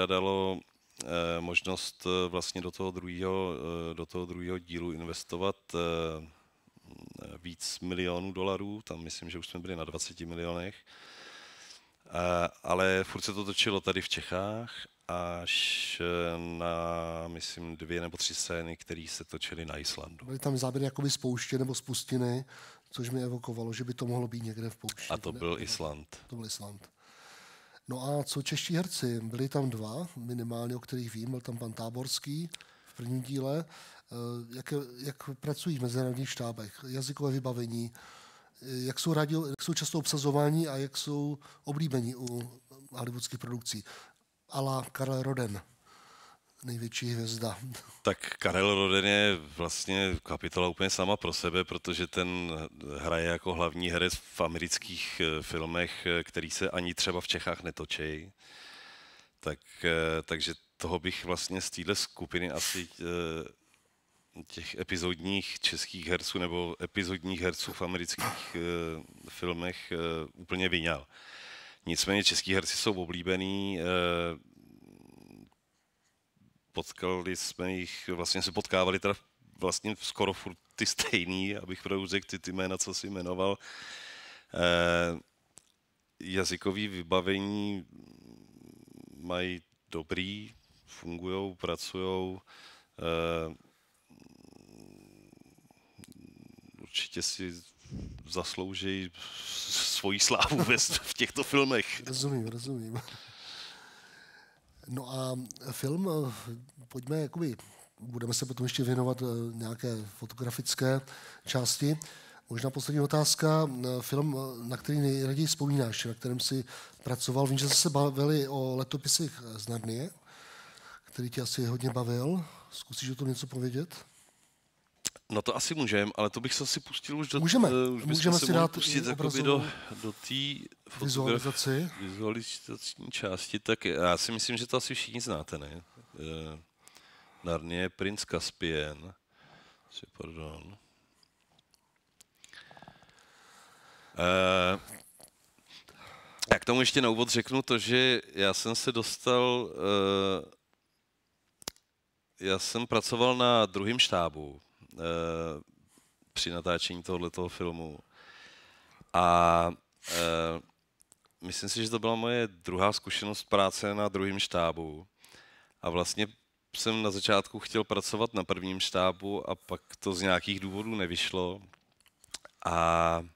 dalo možnost vlastně do toho druhého dílu investovat víc milionů dolarů, tam myslím, že už jsme byli na 20 milionech, ale furt se to točilo tady v Čechách až na, myslím, 2 nebo 3 scény, které se točily na Islandu. Byly tam záběry jakoby z pouště nebo z pustiny, což mi evokovalo, že by to mohlo být někde v poušti. A to byl Island. To byl Island. No a co čeští herci? Byli tam 2, minimálně, o kterých vím. Byl tam pan Táborský v prvním díle. Jak pracují v mezinárodních štábech? Jazykové vybavení? Jak jsou často obsazováni a jak jsou oblíbení u hollywoodských produkcí? A la Karel Roden, největší hvězda. Tak Karel Roden je vlastně kapitola úplně sama pro sebe, protože ten hraje jako hlavní herec v amerických filmech, který se ani třeba v Čechách netočí. Takže toho bych vlastně z téhle skupiny asi těch epizodních českých herců nebo epizodních herců v amerických filmech úplně vyňal. Nicméně český herci jsou oblíbený, potkali jsme jich, vlastně se potkávali teda vlastně skoro furt ty stejný, abych pravdu řekl ty jména, co si jmenoval. Jazykový vybavení mají dobrý, fungujou, pracujou. Určitě si zaslouží svoji slávu v těchto filmech. Rozumím. No a film, pojďme, budeme se potom ještě věnovat nějaké fotografické části. Možná poslední otázka, film, na který nejraději vzpomínáš, na kterém jsi pracoval. Vím, že jste se bavili o letopisech z Narnie, který tě asi hodně bavil. Zkusíš o tom něco povědět? No to asi můžeme, ale to bych se asi pustil už do... Můžeme si dát pustit do té vizualizační části, tak já si myslím, že to asi všichni znáte, ne? Narnie, princ Caspian. Pardon. Já k tomu ještě na úvod řeknu to, že já jsem se dostal... Já jsem pracoval na druhém štábu při natáčení tohoto filmu. A myslím si, že to byla moje druhá zkušenost práce na druhém štábu. A vlastně jsem na začátku chtěl pracovat na prvním štábu a pak to z nějakých důvodů nevyšlo. A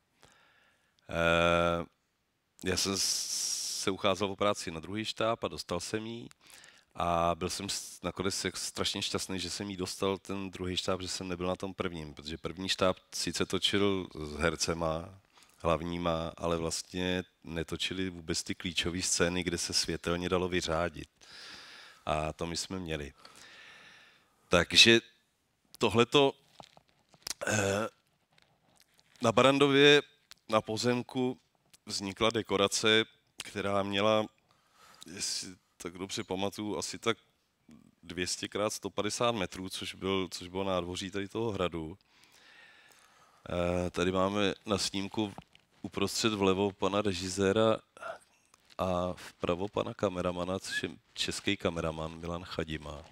já jsem se ucházel o práci na druhý štáb a dostal jsem ji. A byl jsem nakonec strašně šťastný, že jsem jí dostal ten druhý štáb, že jsem nebyl na tom prvním, protože první štáb sice točil s hercema, hlavníma, ale vlastně netočili vůbec ty klíčové scény, kde se světelně dalo vyřádit. A to my jsme měli. Takže tohleto na Barrandově na pozemku vznikla dekorace, která měla, jestli tak dobře pamatuju, asi tak 200 x 150 metrů, což bylo nádvoří tady toho hradu. Tady máme na snímku uprostřed vlevo pana režiséra a vpravo pana kameramana, což je český kameraman Milan Chadima.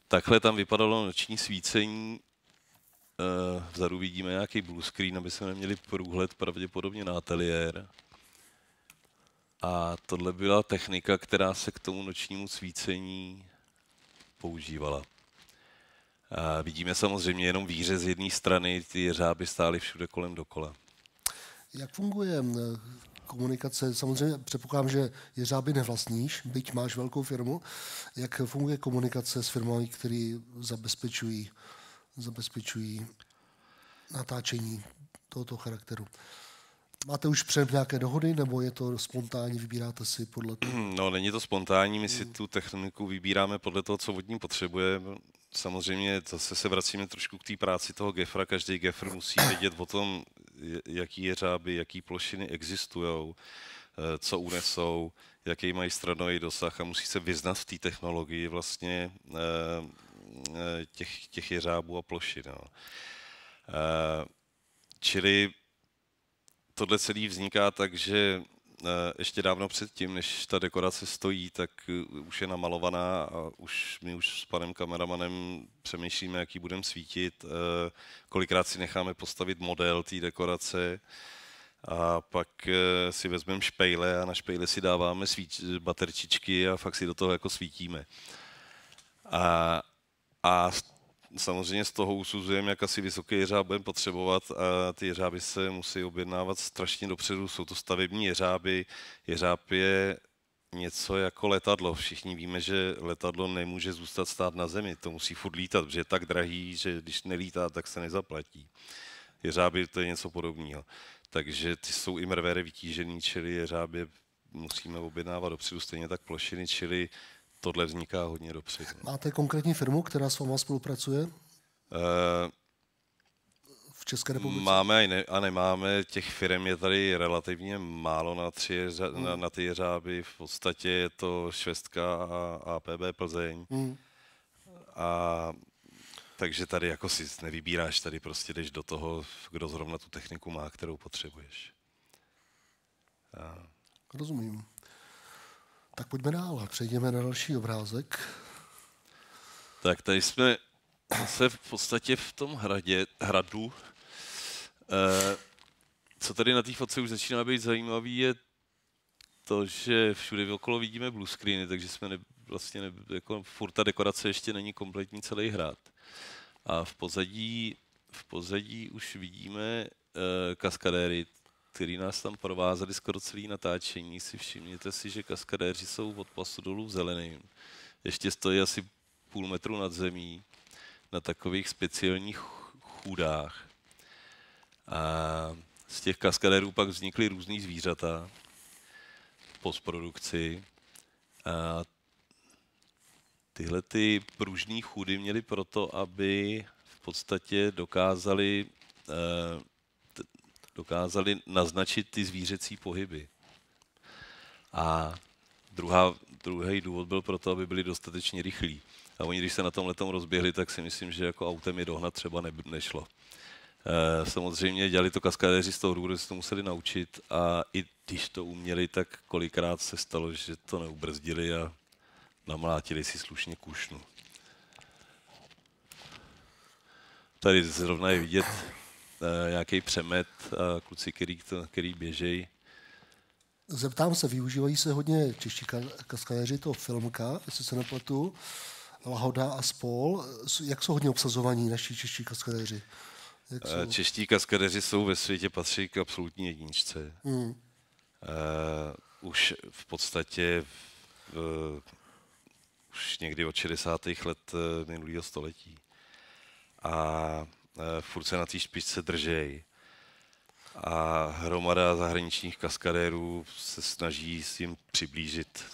Takhle tam vypadalo noční svícení. Vzadu vidíme nějaký blue screen, aby jsme neměli průhled pravděpodobně na ateliér. A tohle byla technika, která se k tomu nočnímu svícení používala. A vidíme samozřejmě jenom výřez z jedné strany, ty jeřáby stály všude kolem dokola. Jak funguje komunikace? Samozřejmě předpokládám, že jeřáby nevlastníš, byť máš velkou firmu. Jak funguje komunikace s firmami, které zabezpečují natáčení tohoto charakteru? Máte už před nějaké dohody, nebo je to spontánní, vybíráte si podle toho? No, není to spontánní, my si tu techniku vybíráme podle toho, co od ní potřebujeme. Samozřejmě zase se vracíme trošku k té práci toho gefra. Každý gefr musí vědět o tom, jaký jeřáby, jaký plošiny existují, co unesou, jaký mají stranový dosah a musí se vyznat v té technologii vlastně těch jeřábů a plošin. No. Čili tohle celé vzniká tak, že ještě dávno předtím, než ta dekorace stojí, tak už je namalovaná a my už s panem kameramanem přemýšlíme, jaký budeme svítit. Kolikrát si necháme postavit model té dekorace a pak si vezmeme špejle a na špejle si dáváme baterčičky a fakt si do toho jako svítíme. A samozřejmě z toho usuzujeme, jak asi vysoký jeřáb budeme potřebovat a ty jeřáby se musí objednávat strašně dopředu. Jsou to stavební jeřáby. Jeřáb je něco jako letadlo. Všichni víme, že letadlo nemůže zůstat stát na zemi. To musí furt lítat, protože je tak drahý, že když nelítá, tak se nezaplatí. Jeřáby to je něco podobného. Takže ty jsou i mrvére vytížený, čili jeřáby musíme objednávat dopředu, stejně tak plošiny, čili tohle vzniká hodně dopředu. Máte konkrétní firmu, která s váma spolupracuje? V České republice? Máme a nemáme. Těch firm je tady relativně málo na ty jeřáby. V podstatě je to Švestka a APB Plzeň. A takže tady jako si nevybíráš, tady prostě jdeš do toho, kdo zrovna tu techniku má, kterou potřebuješ. Rozumím. Tak pojďme dál, přejdeme na další obrázek. Tak tady jsme se v podstatě v tom hradu. Co tady na té fotce už začíná být zajímavý, je to, že všude okolo vidíme blue screeny, takže jsme jako furt ta dekorace ještě není kompletní celý hrad. A v pozadí už vidíme kaskadéry, který nás tam provázeli skoro celý natáčení. Si všimněte si, že kaskadéři jsou od pasu dolů v zeleným. Ještě stojí asi půl metru nad zemí na takových speciálních chůdách. A z těch kaskadérů pak vznikly různý zvířata v postprodukci. A tyhle ty pružný chůdy měly proto, aby v podstatě dokázali naznačit ty zvířecí pohyby. A druhý důvod byl proto, aby byli dostatečně rychlí. A oni, když se na tom letom rozběhli, tak si myslím, že jako autem je dohnat třeba nešlo. Samozřejmě dělali to kaskadéři z toho důvodu, že se to museli naučit a i když to uměli, tak kolikrát se stalo, že to neubrzdili a namlátili si slušně kušnu. Tady zrovna je vidět nějaký přemet a kluci, který běžejí. Zeptám se, využívají se hodně čeští kaskadéři, toho Filmka, jestli se nepletu, Lahoda a spol. Jak jsou hodně obsazovaní naši čeští kaskadéři? Čeští kaskadéři jsou ve světě, patří k absolutní jedničce. Už v podstatě už někdy od 60. let minulého století. A furt se na té špičce držej. A hromada zahraničních kaskadérů se snaží s tím přiblížit.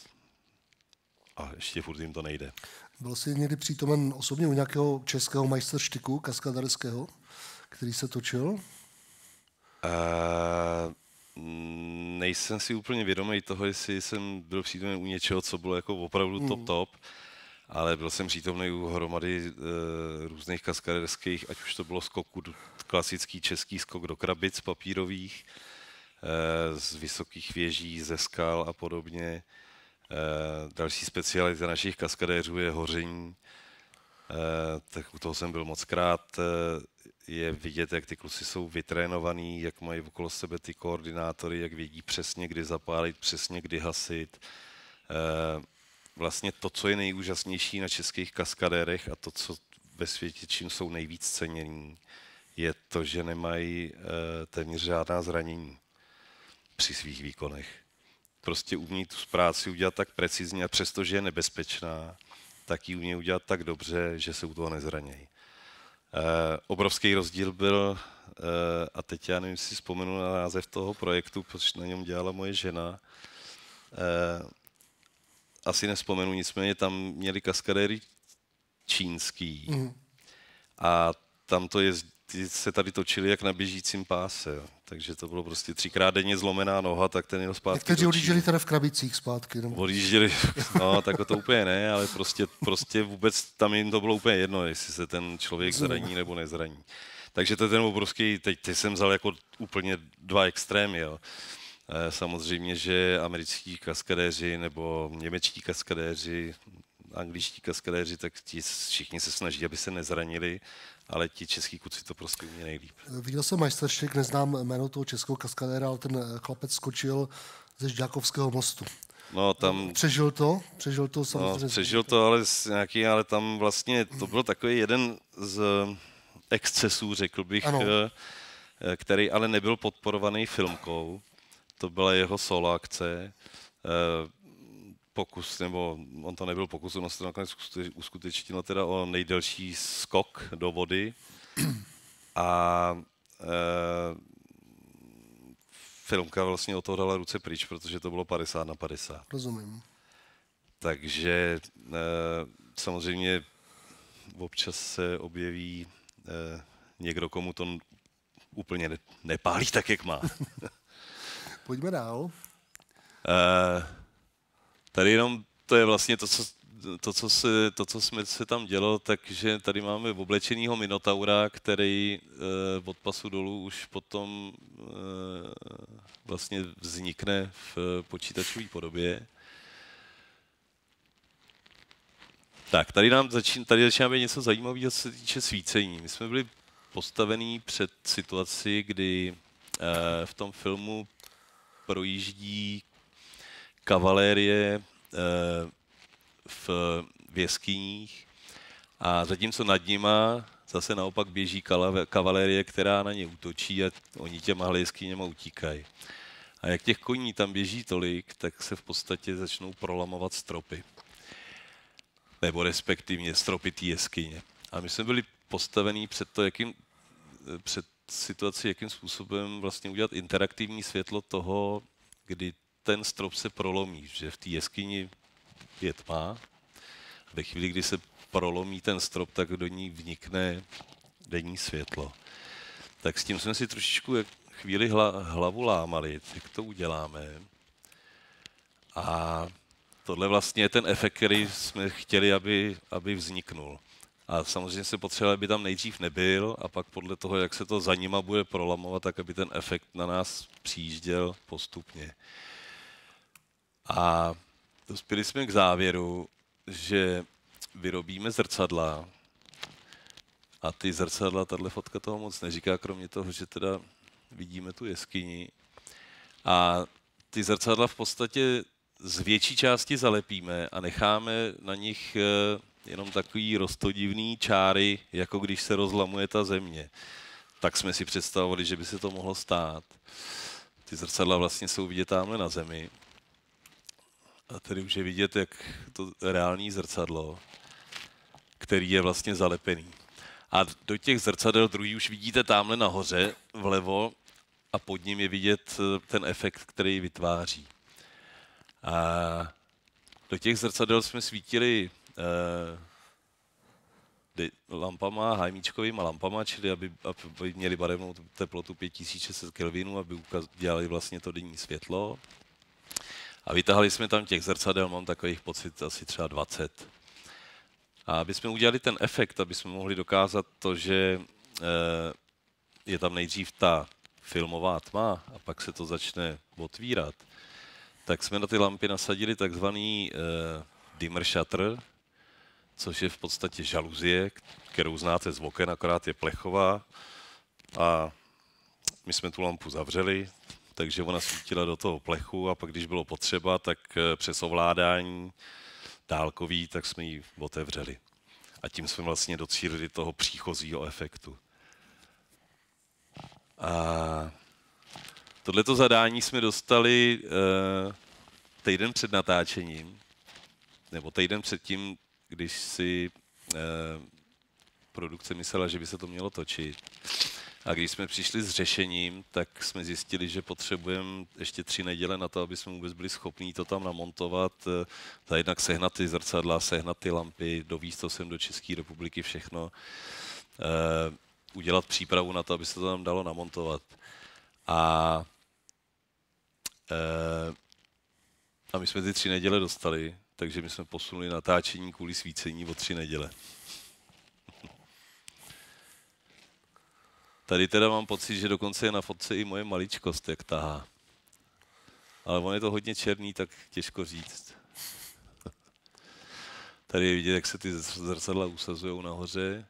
A ještě furt jim to nejde. Byl jsi někdy přítomen osobně u nějakého českého majstrštyku kaskaderského, který se točil? Nejsem si úplně vědomý toho, jestli jsem byl přítomen u něčeho, co bylo jako opravdu top, ale byl jsem přítomný u hromady různých kaskaderských, ať už to bylo skoku, klasický český skok do krabic papírových, z vysokých věží, ze skal a podobně. Další specialita našich kaskadéřů je hoření, tak u toho jsem byl mockrát. Je vidět, jak ty kluci jsou vytrénovaný, jak mají okolo sebe ty koordinátory, jak vědí přesně, kdy zapálit, přesně kdy hasit. Vlastně to, co je nejúžasnější na českých kaskadérech a to, co ve světě, čím jsou nejvíc cenění, je to, že nemají téměř žádná zranění při svých výkonech. Prostě umí tu práci udělat tak precizně a přestože je nebezpečná, tak ji umí udělat tak dobře, že se u toho nezranějí. Obrovský rozdíl byl a teď já nevím, jestli si vzpomenu na název toho projektu, protože na něm dělala moje žena. Asi nevzpomenu, nicméně tam měli kaskadéry čínský a tam to se tady točili jak na běžícím páse, jo. Takže to bylo prostě 3krát denně zlomená noha, tak ten jel zpátky. Někteří odjížděli teda v krabicích zpátky. Nebo... Odjížděli, no tak to úplně ne, ale prostě vůbec tam jim to bylo úplně jedno, jestli se ten člověk zraní nebo nezraní. Takže to je ten obrovský, teď jsem vzal jako úplně dva extrémy, jo. Samozřejmě, že američtí kaskadéři nebo němečtí kaskadéři, angličtí kaskadéři, tak ti všichni se snaží, aby se nezranili, ale ti český kluci to prostě umí nejlíp. Viděl jsem Majsterštyk, neznám jméno toho českého kaskadéra, ale ten chlapec skočil ze Žďákovského mostu. No, tam... Přežil to samozřejmě. No, přežil to, ale tam vlastně to byl takový jeden z excesů, řekl bych, který ale nebyl podporovaný filmkou. To byla jeho solo akce. Pokus, nebo on to nebyl pokus, on se to nakonec uskutečnil teda o nejdelší skok do vody. A filmka vlastně od toho dala ruce pryč, protože to bylo 50/50. Rozumím. Takže samozřejmě občas se objeví někdo, komu to úplně nepálí tak, jak má. Pojďme dál. Tady jenom to je vlastně to, co jsme se tam dělo, takže tady máme oblečenýho Minotaura, který od pasu dolů už potom vlastně vznikne v počítačové podobě. Tak, tady začíná být něco zajímavého, co se týče svícení. My jsme byli postavení před situaci, kdy v tom filmu projíždí kavalérie v jeskyních a zatímco nad nima zase naopak běží kavalérie, která na ně útočí a oni těma jeskyněma utíkají. A jak těch koní tam běží tolik, tak se v podstatě začnou prolamovat stropy. Nebo respektivně stropy té jeskyně. A my jsme byli postavení před situaci, jakým způsobem vlastně udělat interaktivní světlo toho, kdy ten strop se prolomí, že v té jeskyni je tma. Ve chvíli, kdy se prolomí ten strop, tak do ní vnikne denní světlo. Tak s tím jsme si trošičku chvíli hlavu lámali, jak to uděláme. A tohle vlastně je ten efekt, který jsme chtěli, aby vzniknul. A samozřejmě se potřebovalo, aby tam nejdřív nebyl a pak podle toho, jak se to za nima bude prolamovat, tak aby ten efekt na nás přijížděl postupně. A dospěli jsme k závěru, že vyrobíme zrcadla a ty zrcadla, tahle fotka toho moc neříká, kromě toho, že teda vidíme tu jeskyni. A ty zrcadla v podstatě z větší části zalepíme a necháme na nich jenom takový roztodivný čáry, jako když se rozlamuje ta země. Tak jsme si představovali, že by se to mohlo stát. Ty zrcadla vlastně jsou vidět tamhle na zemi. A tady už je vidět, jak to reální zrcadlo, který je vlastně zalepený. A do těch zrcadel druhý už vidíte tamhle nahoře, vlevo, a pod ním je vidět ten efekt, který vytváří. A do těch zrcadel jsme svítili lampama, hajmíčkovýma lampama, čili aby měli barevnou teplotu 5600 Kelvinů, aby dělali vlastně to denní světlo. A vytahali jsme tam těch zrcadel, mám takových pocit asi třeba 20. A aby jsme udělali ten efekt, aby jsme mohli dokázat to, že je tam nejdřív ta filmová tma a pak se to začne otvírat, tak jsme na ty lampy nasadili takzvaný dimmer shutter, což je v podstatě žaluzie, kterou znáte z oken, akorát je plechová. A my jsme tu lampu zavřeli, takže ona svítila do toho plechu a pak, když bylo potřeba, tak přes ovládání dálkový, tak jsme ji otevřeli. A tím jsme vlastně docílili toho příchozího efektu. A tohleto zadání jsme dostali týden před natáčením, nebo týden předtím, když si produkce myslela, že by se to mělo točit. A když jsme přišli s řešením, tak jsme zjistili, že potřebujeme ještě 3 neděle na to, aby jsme vůbec byli schopni to tam namontovat, za jednak sehnat ty zrcadla, sehnat ty lampy, dovízt to sem do České republiky, všechno. Udělat přípravu na to, aby se to tam dalo namontovat. A my jsme ty 3 neděle dostali, takže my jsme posunuli natáčení kvůli svícení o 3 neděle. Tady teda mám pocit, že dokonce je na fotce i moje maličkost, jak tahá. Ale on je to hodně černý, tak těžko říct. Tady je vidět, jak se ty zrcadla usazují nahoře.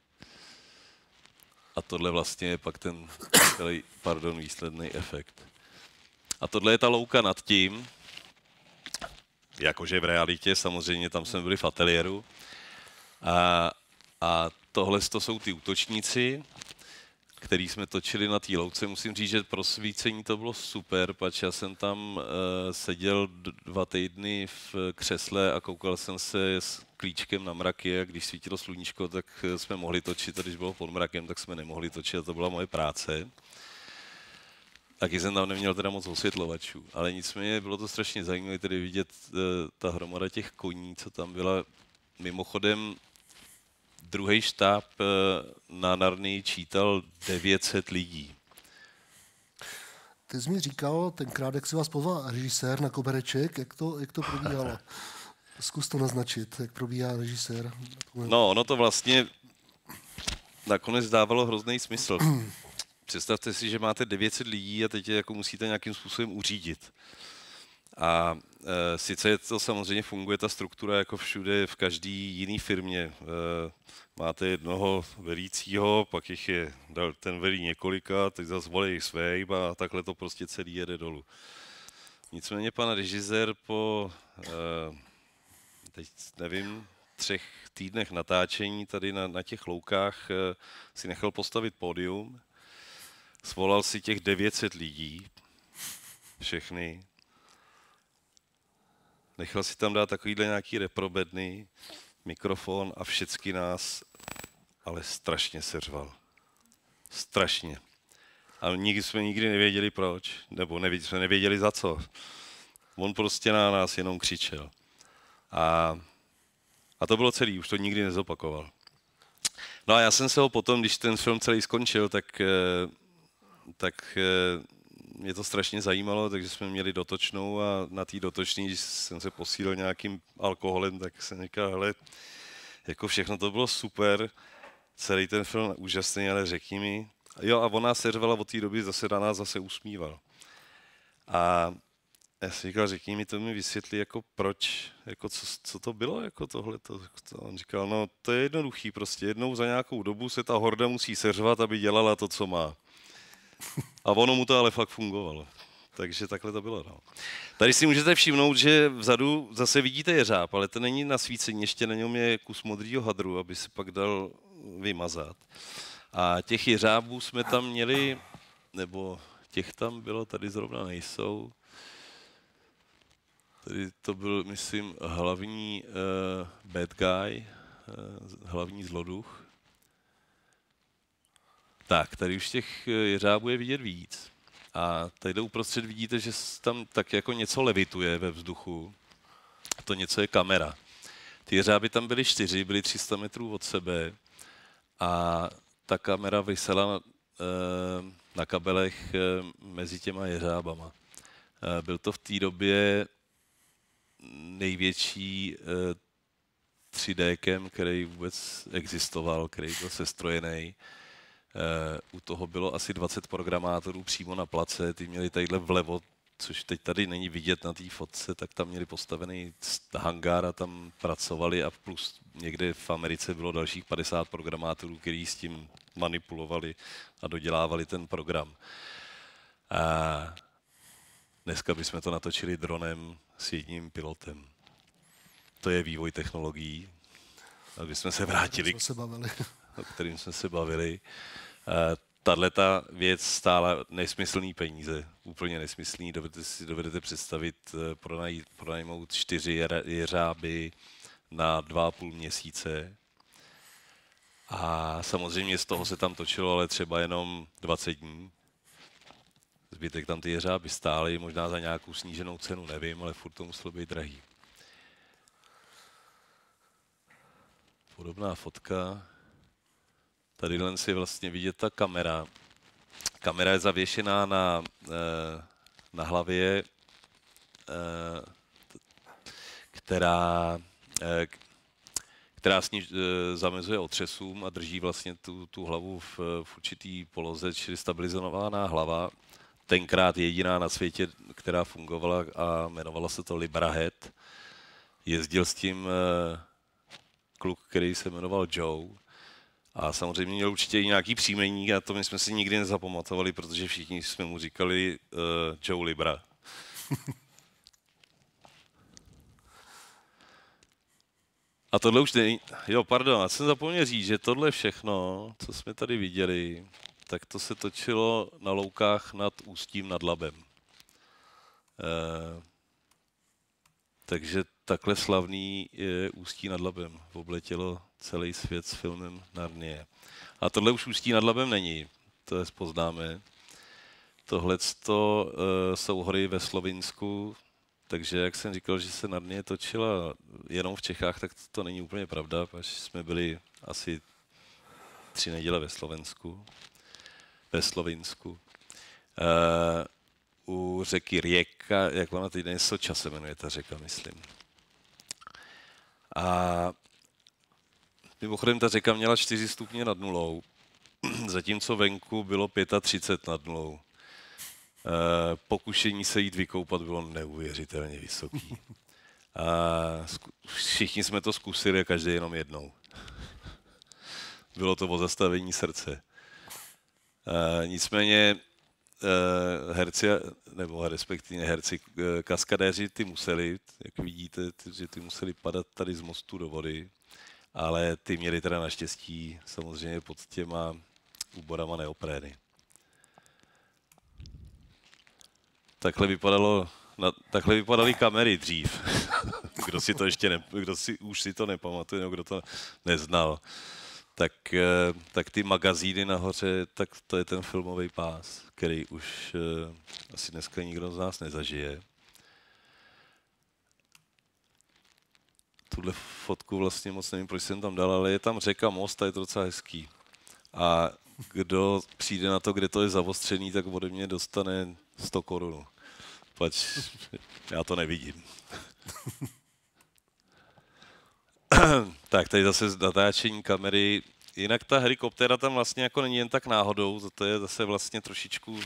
A tohle vlastně je pak ten výsledný efekt. A tohle je ta louka nad tím, jakože v realitě, samozřejmě tam jsme byli v ateliéru. A tohle to jsou ty útočníci, který jsme točili na té louce. Musím říct, že pro svícení to bylo super, pač já jsem tam seděl 2 týdny v křesle a koukal jsem se s klíčkem na mraky a když svítilo sluníčko, tak jsme mohli točit a když bylo pod mrakem, tak jsme nemohli točit a to byla moje práce. Taky jsem tam neměl teda moc osvětlovačů, ale nicméně bylo to strašně zajímavé tady vidět ta hromada těch koní, co tam byla. Mimochodem, druhý štáb na Narnii čítal 900 lidí. Ty jsi mi říkal tenkrát, jak si vás pozval režisér na kobereček, jak to probíhalo? Zkus to naznačit, jak probíhá režisér. No, ono to vlastně nakonec dávalo hrozný smysl. Představte si, že máte 900 lidí a teď je jako musíte nějakým způsobem uřídit. A sice to samozřejmě funguje ta struktura jako všude, v každé jiné firmě. Máte jednoho velícího, pak jich je, ten velí několika, teď zase volí své a takhle to prostě celý jede dolů. Nicméně pan režisér po, teď nevím, 3 týdnech natáčení tady na těch loukách si nechal postavit pódium, svolal si těch 900 lidí, všechny, nechal si tam dát takovýhle nějaký reprobedny, mikrofon a všecky nás, ale strašně seřval. Strašně. A jsme nikdy nevěděli proč, nebo jsme nevěděli za co. On prostě na nás jenom křičel. A to bylo celý, už to nikdy nezopakoval. No a já jsem se ho potom, když ten film celý skončil, tak mě to strašně zajímalo, takže jsme měli dotočnou a na té dotočný, když jsem se posílil nějakým alkoholem, tak jsem říkal, hele, jako všechno to bylo super, celý ten film úžasný, ale řekni mi. Jo, a ona se řvala od té doby, zase na nás zase usmíval. A já jsem říkal, řekni mi, to mi vysvětlí, jako proč, jako co to bylo, jako tohleto. On říkal, no to je jednoduchý, prostě jednou za nějakou dobu se ta horda musí seřvat, aby dělala to, co má. A ono mu to ale fakt fungovalo. Takže takhle to bylo. No. Tady si můžete všimnout, že vzadu zase vidíte jeřáb, ale to není na svícení, ještě na něm je kus modrýho hadru, aby se pak dal vymazat. A těch jeřábů jsme tam měli, nebo těch tam bylo, tady zrovna nejsou. Tady to byl, myslím, hlavní bad guy, hlavní zloduch. Tak, tady už těch jeřábů je vidět víc. A tady uprostřed vidíte, že tam tak jako něco levituje ve vzduchu. To něco je kamera. Ty jeřáby tam byly 4, byly 300 metrů od sebe a ta kamera visela na kabelech mezi těma jeřábama. Byl to v té době největší 3D, který vůbec existoval, který byl sestrojený. U toho bylo asi 20 programátorů přímo na place, ty měli tadyhle vlevo, což teď tady není vidět na té fotce, tak tam měli postavený hangár a tam pracovali a plus někde v Americe bylo dalších 50 programátorů, kteří s tím manipulovali a dodělávali ten program. A dneska bychom to natočili dronem s jedním pilotem. To je vývoj technologií, aby jsme se vrátili, o kterým jsme se bavili. Tahleta věc stála nesmyslný peníze, úplně nesmyslný. Dovedete představit pronajmout 4 jeřáby na 2,5 měsíce. A samozřejmě z toho se tam točilo, ale třeba jenom 20 dní. Zbytek tam ty jeřáby stály, možná za nějakou sníženou cenu, nevím, ale furt to muselo být drahý. Podobná fotka. Tadyhle je vlastně vidět ta kamera. Kamera je zavěšená na hlavě, která s ní zamezuje otřesům a drží vlastně tu hlavu v určitý poloze, čili stabilizovaná hlava. Tenkrát jediná na světě, která fungovala a jmenovala se to Librahead. Jezdil s tím kluk, který se jmenoval Joe. A samozřejmě měl určitě i nějaký příjmení a to my jsme si nikdy nezapamatovali, protože všichni jsme mu říkali Joe Libra. A tohle už není... Jo, pardon, já jsem zapomněl říct, že tohle všechno, co jsme tady viděli, tak to se točilo na loukách nad Ústím nad Labem. Takže takhle slavný je Ústí nad Labem. Obletělo celý svět s filmem Narnie. A tohle už Ústí nad Labem není, to poznáme. Tohle jsou hory ve Slovinsku, takže jak jsem říkal, že se Narnie točila jenom v Čechách, tak to není úplně pravda, až jsme byli asi 3 neděle ve Slovinsku. U řeky Rijeka, jak ona teď Soča se jmenuje ta řeka, myslím. A mimochodem ta řeka měla 4 stupně nad nulou, zatímco venku bylo 35 nad nulou. Pokušení se jít vykoupat bylo neuvěřitelně vysoký. A všichni jsme to zkusili, každý jenom jednou. Bylo to o zastavení srdce. Nicméně herci, nebo respektive herci, kaskadéři, ty museli, jak vidíte, že ty museli padat tady z mostu do vody, ale ty měli teda naštěstí samozřejmě pod těma úborama neoprény. Takhle vypadaly kamery dřív. Kdo si už si to nepamatuje, nebo kdo to neznal. Tak ty magazíny nahoře, tak to je ten filmový pás, který už asi dneska nikdo z nás nezažije. Tuhle fotku vlastně moc nevím, proč jsem tam dal, ale je tam řeka, most a je to docela hezký. A kdo přijde na to, kde to je zavostřený, tak ode mě dostane 100 korun. Pač já to nevidím. Tak, tady zase natáčení kamery. Jinak ta helikoptéra tam vlastně jako není jen tak náhodou, to je zase vlastně trošičku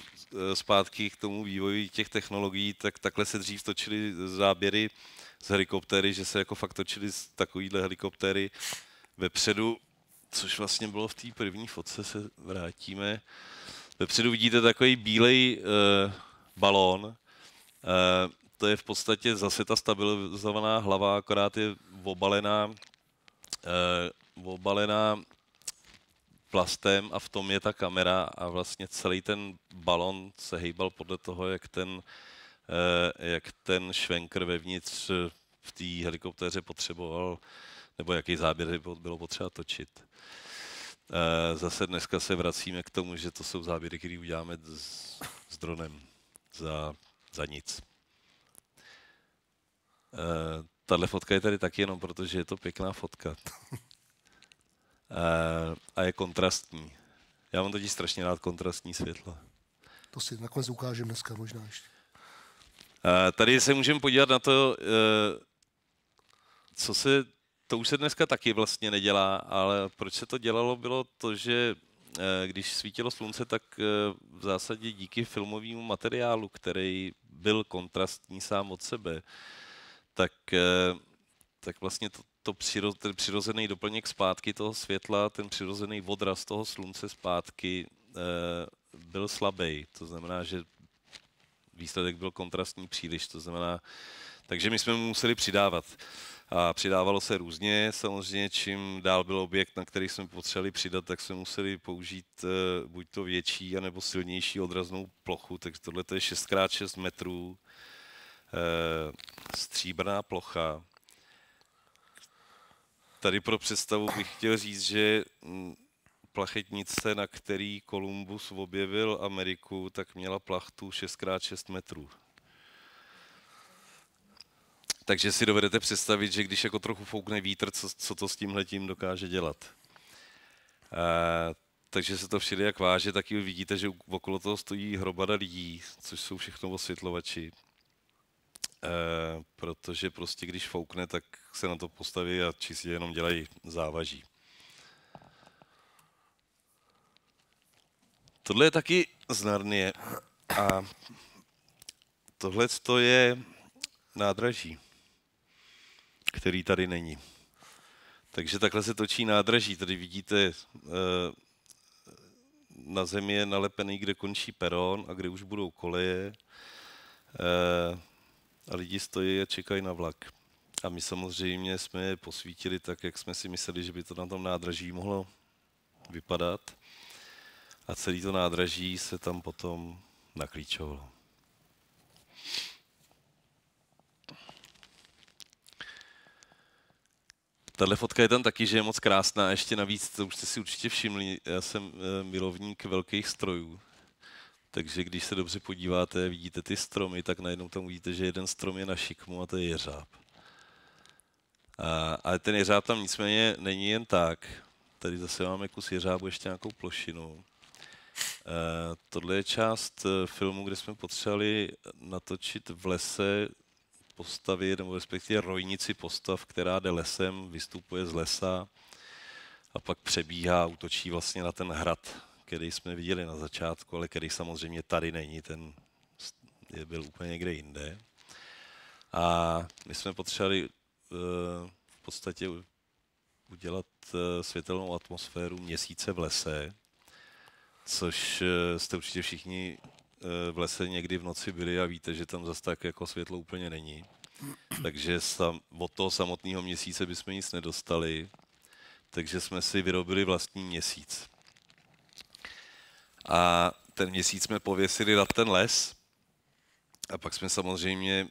zpátky k tomu vývoji těch technologií, tak takhle se dřív točily záběry z helikoptéry, že se jako fakt točily z takovýhle helikoptéry vepředu, což vlastně bylo v té první fotce, se vrátíme. Vepředu vidíte takový bílej balón, to je v podstatě zase ta stabilizovaná hlava, akorát je obalená plastem a v tom je ta kamera a vlastně celý ten balon se hejbal podle toho, jak ten švenkr vevnitř v té helikoptéře potřeboval, nebo jaký záběr bylo potřeba točit. Zase dneska se vracíme k tomu, že to jsou záběry, které uděláme s dronem za nic. Tahle fotka je tady taky jenom proto, že je to pěkná fotka. A je kontrastní. Já mám totiž strašně rád kontrastní světlo. To si nakonec ukážeme dneska možná ještě. Tady se můžeme podívat na to, to už se dneska taky vlastně nedělá, ale proč se to dělalo, bylo to, že když svítilo slunce, tak v zásadě díky filmovému materiálu, který byl kontrastní sám od sebe, tak vlastně ten přirozený doplněk zpátky toho světla, ten přirozený odraz toho slunce zpátky byl slabý. To znamená, že výsledek byl kontrastní příliš. To znamená, takže my jsme mu museli přidávat. A přidávalo se různě. Samozřejmě, čím dál byl objekt, na který jsme potřebovali přidat, tak jsme museli použít buď to větší, anebo silnější odraznou plochu. Takže tohle je 6x6 metrů. Stříbrná plocha, Tady pro představu bych chtěl říct, že plachetnice, na který Kolumbus objevil Ameriku, tak měla plachtu 6x6 metrů. Takže si dovedete představit, že když jako trochu foukne vítr, co to s tímhletím dokáže dělat. Takže se to všude jak váže, taky vidíte, že okolo toho stojí hromada lidí, což jsou všechno osvětlovači. Protože prostě když foukne, tak se na to postaví a čistě jenom dělají závaží. Tohle je taky z Narnie a tohle je nádraží, který tady není. Takže takhle se točí nádraží. Tady vidíte, na zemi je nalepený, kde končí peron a kde už budou koleje. A lidi stojí a čekají na vlak. A my samozřejmě jsme je posvítili tak, jak jsme si mysleli, že by to na tom nádraží mohlo vypadat. A celé to nádraží se tam potom naklíčovalo. Tahle fotka je tam taky, že je moc krásná. Ještě navíc, to už jste si určitě všimli, já jsem milovník velkých strojů. Takže když se dobře podíváte, vidíte ty stromy, tak najednou tam uvidíte, že jeden strom je na šikmu a to je jeřáb. Ale ten jeřáb tam nicméně není jen tak. Tady zase máme kus jeřábu, ještě nějakou plošinu. Tohle je část filmu, kde jsme potřebovali natočit v lese postavy, nebo respektive rojnici postav, která jde lesem, vystupuje z lesa a pak přebíhá, útočí vlastně na ten hrad, který jsme viděli na začátku, ale který samozřejmě tady není, ten byl úplně někde jinde. A my jsme potřebovali v podstatě udělat světelnou atmosféru měsíce v lese, což jste určitě všichni v lese někdy v noci byli a víte, že tam zase tak jako světlo úplně není. Takže od toho samotného měsíce bychom nic nedostali, takže jsme si vyrobili vlastní měsíc. A ten měsíc jsme pověsili nad ten les a pak jsme samozřejmě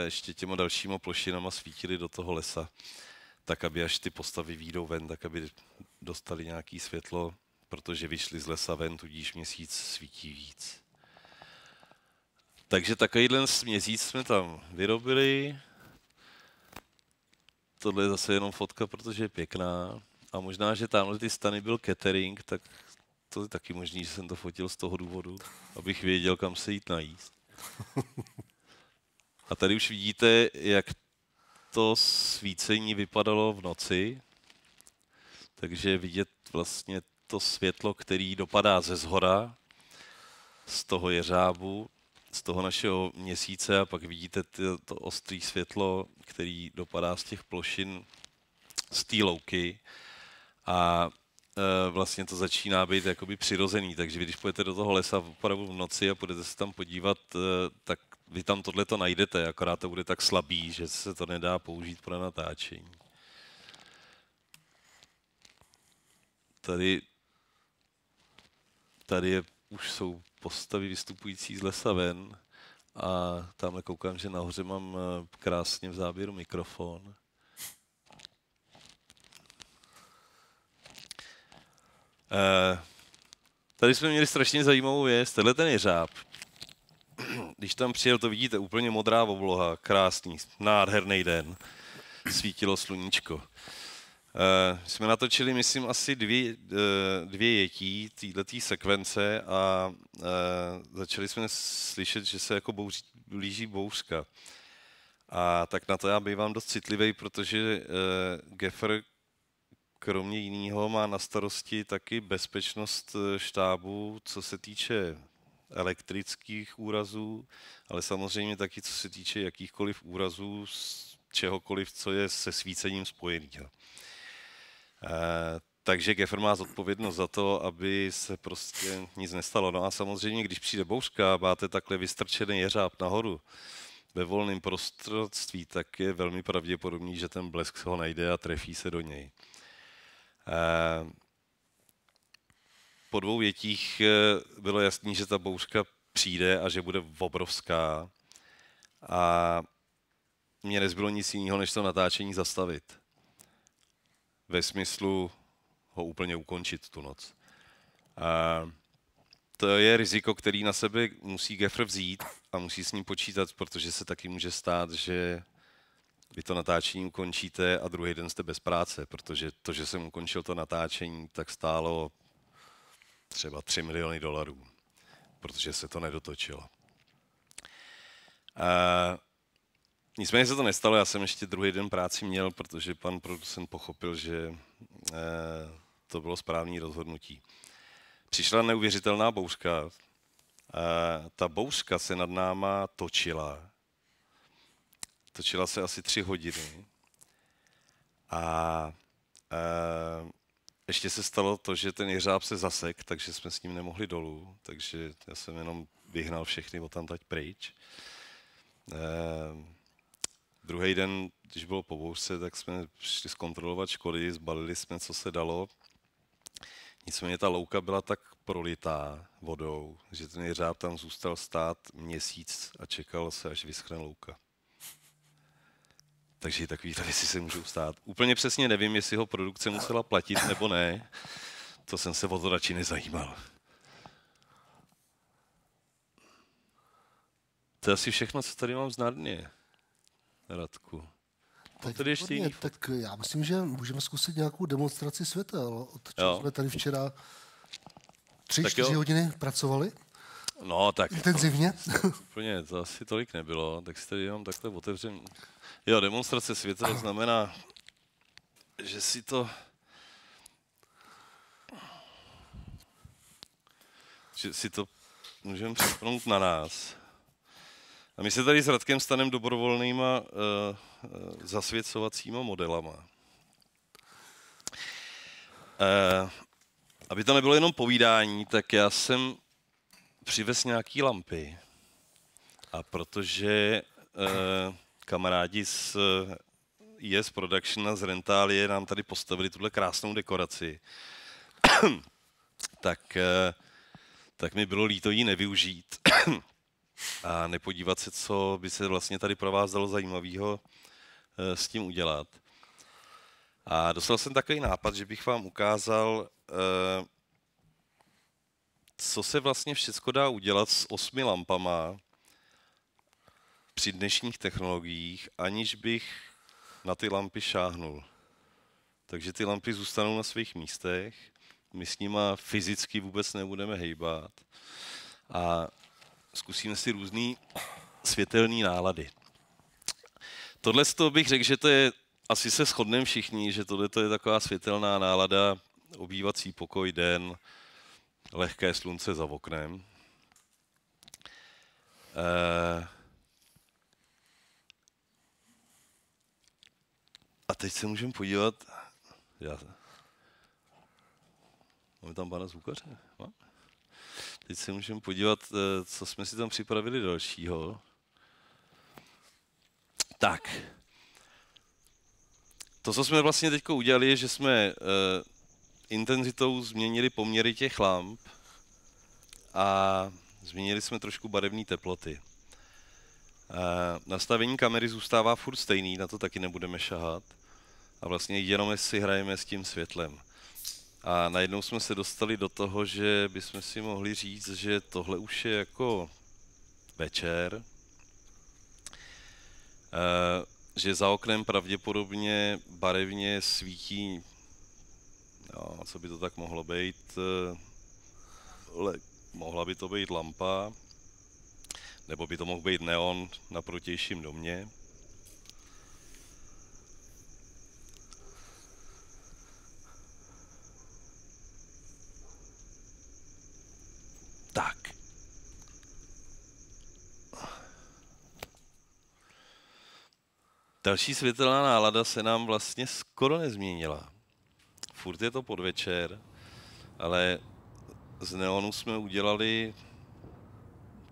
ještě těma dalšíma plošinama svítili do toho lesa, tak aby až ty postavy výjdou ven, tak aby dostali nějaké světlo, protože vyšli z lesa ven, tudíž měsíc svítí víc. Takže takovýhle měsíc jsme tam vyrobili. Tohle je zase jenom fotka, protože je pěkná. A možná, že tamhle ty stany byl catering, tak to je taky možný, že jsem to fotil z toho důvodu, abych věděl, kam se jít najíst. A tady už vidíte, jak to svícení vypadalo v noci. Takže vidět vlastně to světlo, který dopadá ze zhora, z toho jeřábu, z toho našeho měsíce a pak vidíte to ostré světlo, který dopadá z těch plošin, z té louky a vlastně to začíná být jakoby přirozený, takže vy, když půjdete do toho lesa opravdu v noci a půjdete se tam podívat, tak vy tam tohleto najdete, akorát to bude tak slabý, že se to nedá použít pro natáčení. Tady už jsou postavy vystupující z lesa ven a tamhle koukám, že nahoře mám krásně v záběru mikrofon. Tady jsme měli strašně zajímavou věc, tenhle ten jeřáb. Když tam přijel, to vidíte, úplně modrá obloha, krásný, nádherný den, svítilo sluníčko. Jsme natočili, myslím, asi dvě jetí této sekvence a začali jsme slyšet, že se jako blíží bouřka. A tak na to já bývám dost citlivý, protože Gaffer kromě jiného má na starosti taky bezpečnost štábu, co se týče elektrických úrazů, ale samozřejmě taky co se týče jakýchkoliv úrazů z čehokoliv, co je se svícením spojený. Takže Gaffer má zodpovědnost za to, aby se prostě nic nestalo. No a samozřejmě, když přijde bouřka a máte takhle vystrčený jeřáb nahoru ve volném prostranství, tak je velmi pravděpodobný, že ten blesk ho najde a trefí se do něj. Po dvou větích bylo jasný, že ta bouřka přijde a že bude obrovská. A mně nezbylo nic jiného, než to natáčení zastavit. ve smyslu ho úplně ukončit tu noc. A to je riziko, který na sebe musí gaffer vzít a musí s ním počítat, protože se taky může stát, že vy to natáčení ukončíte a druhý den jste bez práce, protože to, že jsem ukončil to natáčení, tak stálo třeba $3 miliony, protože se to nedotočilo. Nicméně se to nestalo, já jsem ještě druhý den práci měl, protože pan producent pochopil, že to bylo správné rozhodnutí. Přišla neuvěřitelná bouřka. Ta bouřka se nad náma točila. Točila se asi 3 hodiny. A ještě se stalo to, že ten jeřáb se zasek, takže jsme s ním nemohli dolů. Takže já jsem jenom vyhnal všechny odtamtať pryč. Druhý den, když bylo po bouřce, tak jsme šli zkontrolovat škody, zbalili jsme, co se dalo. Nicméně ta louka byla tak prolitá vodou, že ten jeřáb tam zůstal stát měsíc a čekal se, až vyschne louka. Takže takovýhle věci se můžou stát. Úplně přesně nevím, jestli ho produkce musela platit nebo ne. To jsem se o to radši nezajímal. To je asi všechno, co tady mám z Narnie, Radku. Tak já myslím, že můžeme zkusit nějakou demonstraci světel. Od čeho jsme tady včera 3-4 hodiny pracovali. No, tak intenzivně. Úplně, to asi tolik nebylo, tak si tady jenom takhle otevřem. Jo, demonstrace světel znamená, že si to... že si to můžeme připnout na nás. A my se tady s Radkem staneme dobrovolnýma zasvěcovacíma modelama. Aby to nebylo jenom povídání, tak já jsem přivez nějaký lampy. A protože kamarádi z ES Production a z Rentálie nám tady postavili tuhle krásnou dekoraci, tak mi bylo líto jí nevyužít a nepodívat se, co by se vlastně tady pro vás dalo zajímavého s tím udělat. A dostal jsem takový nápad, že bych vám ukázal, co se vlastně všechno dá udělat s 8 lampama při dnešních technologiích, aniž bych na ty lampy šáhnul. Takže ty lampy zůstanou na svých místech, my s nima fyzicky vůbec nebudeme hejbat a zkusíme si různý světelné nálady. Tohle bych řekl, že to je, asi se shodneme všichni, že tohle je taková světelná nálada, obývací pokoj, den, lehké slunce za oknem. A teď se můžeme podívat, máme tam pana zvukaře? No? Teď se můžeme podívat, co jsme si tam připravili dalšího. Tak. To, co jsme vlastně teď udělali, je, že jsme intenzitou změnili poměry těch lamp a změnili jsme trošku barevné teploty. Nastavení kamery zůstává furt stejný, na to taky nebudeme šahat. A vlastně jenom si hrajeme s tím světlem. A najednou jsme se dostali do toho, že bychom si mohli říct, že tohle už je jako večer, že za oknem pravděpodobně barevně svítí, no, co by to tak mohlo být, mohla by to být lampa, nebo by to mohl být neon na protějším domě. Tak. Další světelná nálada se nám vlastně skoro nezměnila. Furt je to podvečer, ale z neonu jsme udělali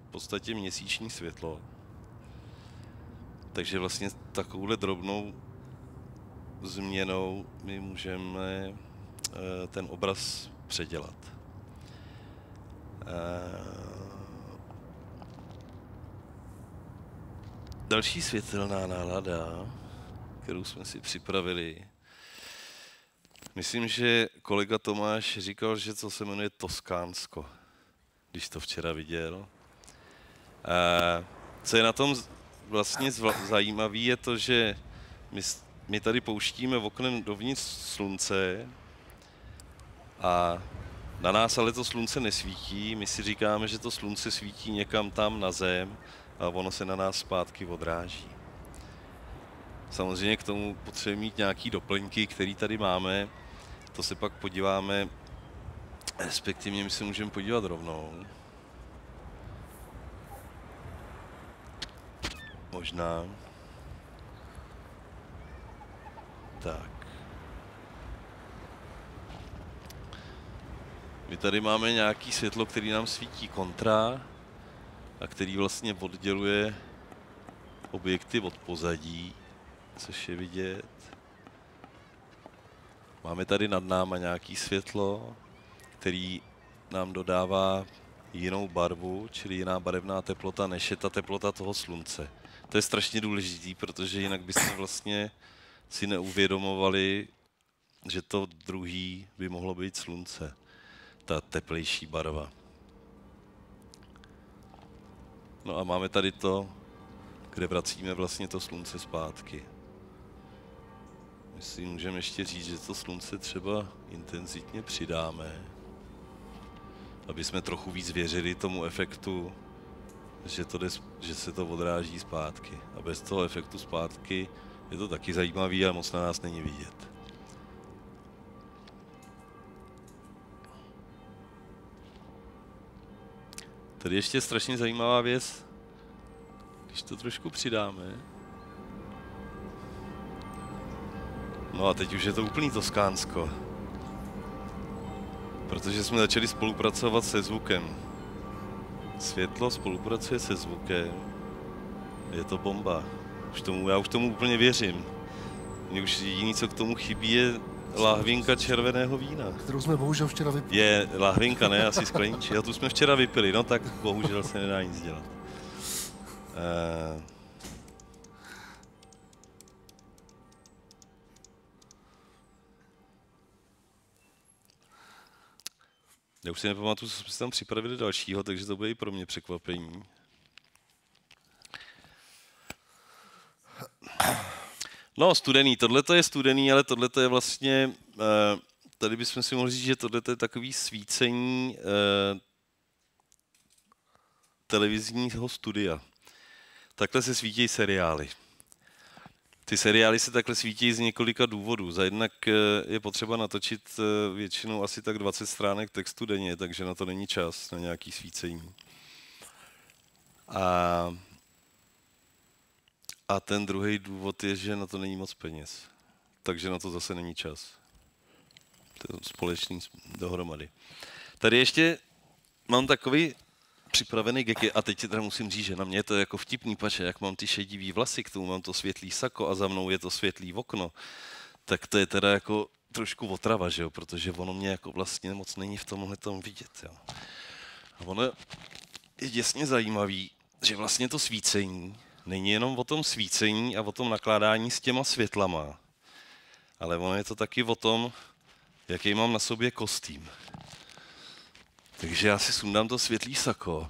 v podstatě měsíční světlo. Takže vlastně takovouhle drobnou změnou my můžeme ten obraz předělat. Další světelná nálada, kterou jsme si připravili, Myslím, že kolega Tomáš říkal, že to se jmenuje Toskánsko, když to včera viděl. Co je na tom vlastně zajímavé, je to, že my tady pouštíme oknem dovnitř slunce a na nás ale to slunce nesvítí. My si říkáme, že to slunce svítí někam tam na zem a ono se na nás zpátky odráží. Samozřejmě k tomu potřebujeme mít nějaké doplňky, které tady máme. To se pak podíváme, respektive my se můžeme podívat rovnou. Možná. Tak. My tady máme nějaký světlo, který nám svítí kontra a který vlastně odděluje objekty od pozadí, což je vidět. Máme tady nad náma nějaký světlo, který nám dodává jinou barvu, čili jiná barevná teplota, než je ta teplota toho slunce. To je strašně důležitý, protože jinak bychom vlastně si neuvědomovali, že to druhý by mohlo být slunce, ta teplejší barva. No a máme tady to, kde vracíme vlastně to slunce zpátky. My si můžeme ještě říct, že to slunce třeba intenzitně přidáme, aby jsme trochu víc věřili tomu efektu, že se to odráží zpátky. A bez toho efektu zpátky je to taky zajímavý a moc na nás není vidět. Tady ještě strašně zajímavá věc, když to trošku přidáme. No a teď už je to úplný Toskánsko. Protože jsme začali spolupracovat se zvukem. Světlo spolupracuje se zvukem. Je to bomba. Já už tomu úplně věřím. Mně už jediné, co k tomu chybí, je lahvinka červeného vína. Kterou jsme bohužel včera vypili. Je lahvinka, ne? Asi skleničí. A tu jsme včera vypili, no tak bohužel se nedá nic dělat. Já už si nepamatuju, co jsme si tam připravili dalšího, takže to bude i pro mě překvapení. No, studený. Tohle je studený, ale tohle je vlastně... Tady bychom si mohli říct, že tohle je takový svícení televizního studia. Takhle se svítí seriály. Ty seriály se takhle svítí z několika důvodů. Za jednak je potřeba natočit většinou asi tak 20 stránek textu denně, takže na to není čas, na nějaký svícení. A ten druhý důvod je, že na to není moc peněz. Takže na to zase není čas. To je společný dohromady. Tady ještě mám takový připravený geky, a teď teda musím říct, že na mě je to jako vtipný, pače, jak mám ty šedivý vlasy, k tomu mám to světlý sako a za mnou je to světlý okno, tak to je teda jako trošku otrava, že jo, protože ono mě jako vlastně moc není v tomhletom vidět, jo. A ono je děsně zajímavý, že vlastně to svícení není jenom o tom svícení a o tom nakládání s těma světlama, ale ono je to taky o tom, jaký mám na sobě kostým. Takže já si sundám to světlý sako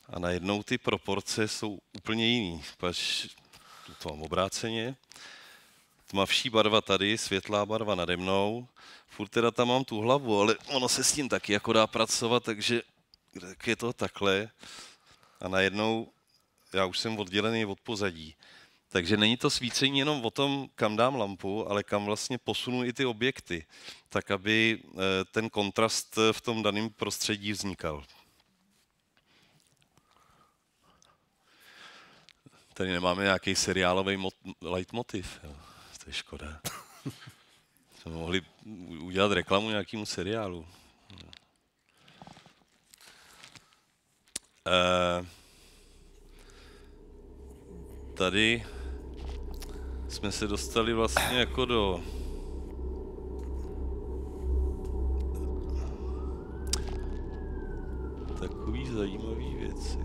a najednou ty proporce jsou úplně jiný. Pač to mám obráceně. Tmavší barva tady, světlá barva nade mnou. Furt teda tam mám tu hlavu, ale ono se s tím taky jako dá pracovat, takže je to takhle. A najednou já už jsem oddělený od pozadí. Takže není to svícení jenom o tom, kam dám lampu, ale kam vlastně posunu i ty objekty, tak aby ten kontrast v tom daném prostředí vznikal. Tady nemáme nějaký seriálový leitmotiv. Jo. To je škoda. Jsme mohli udělat reklamu nějakému seriálu. Tady jsme se dostali vlastně jako do takový zajímavý věci.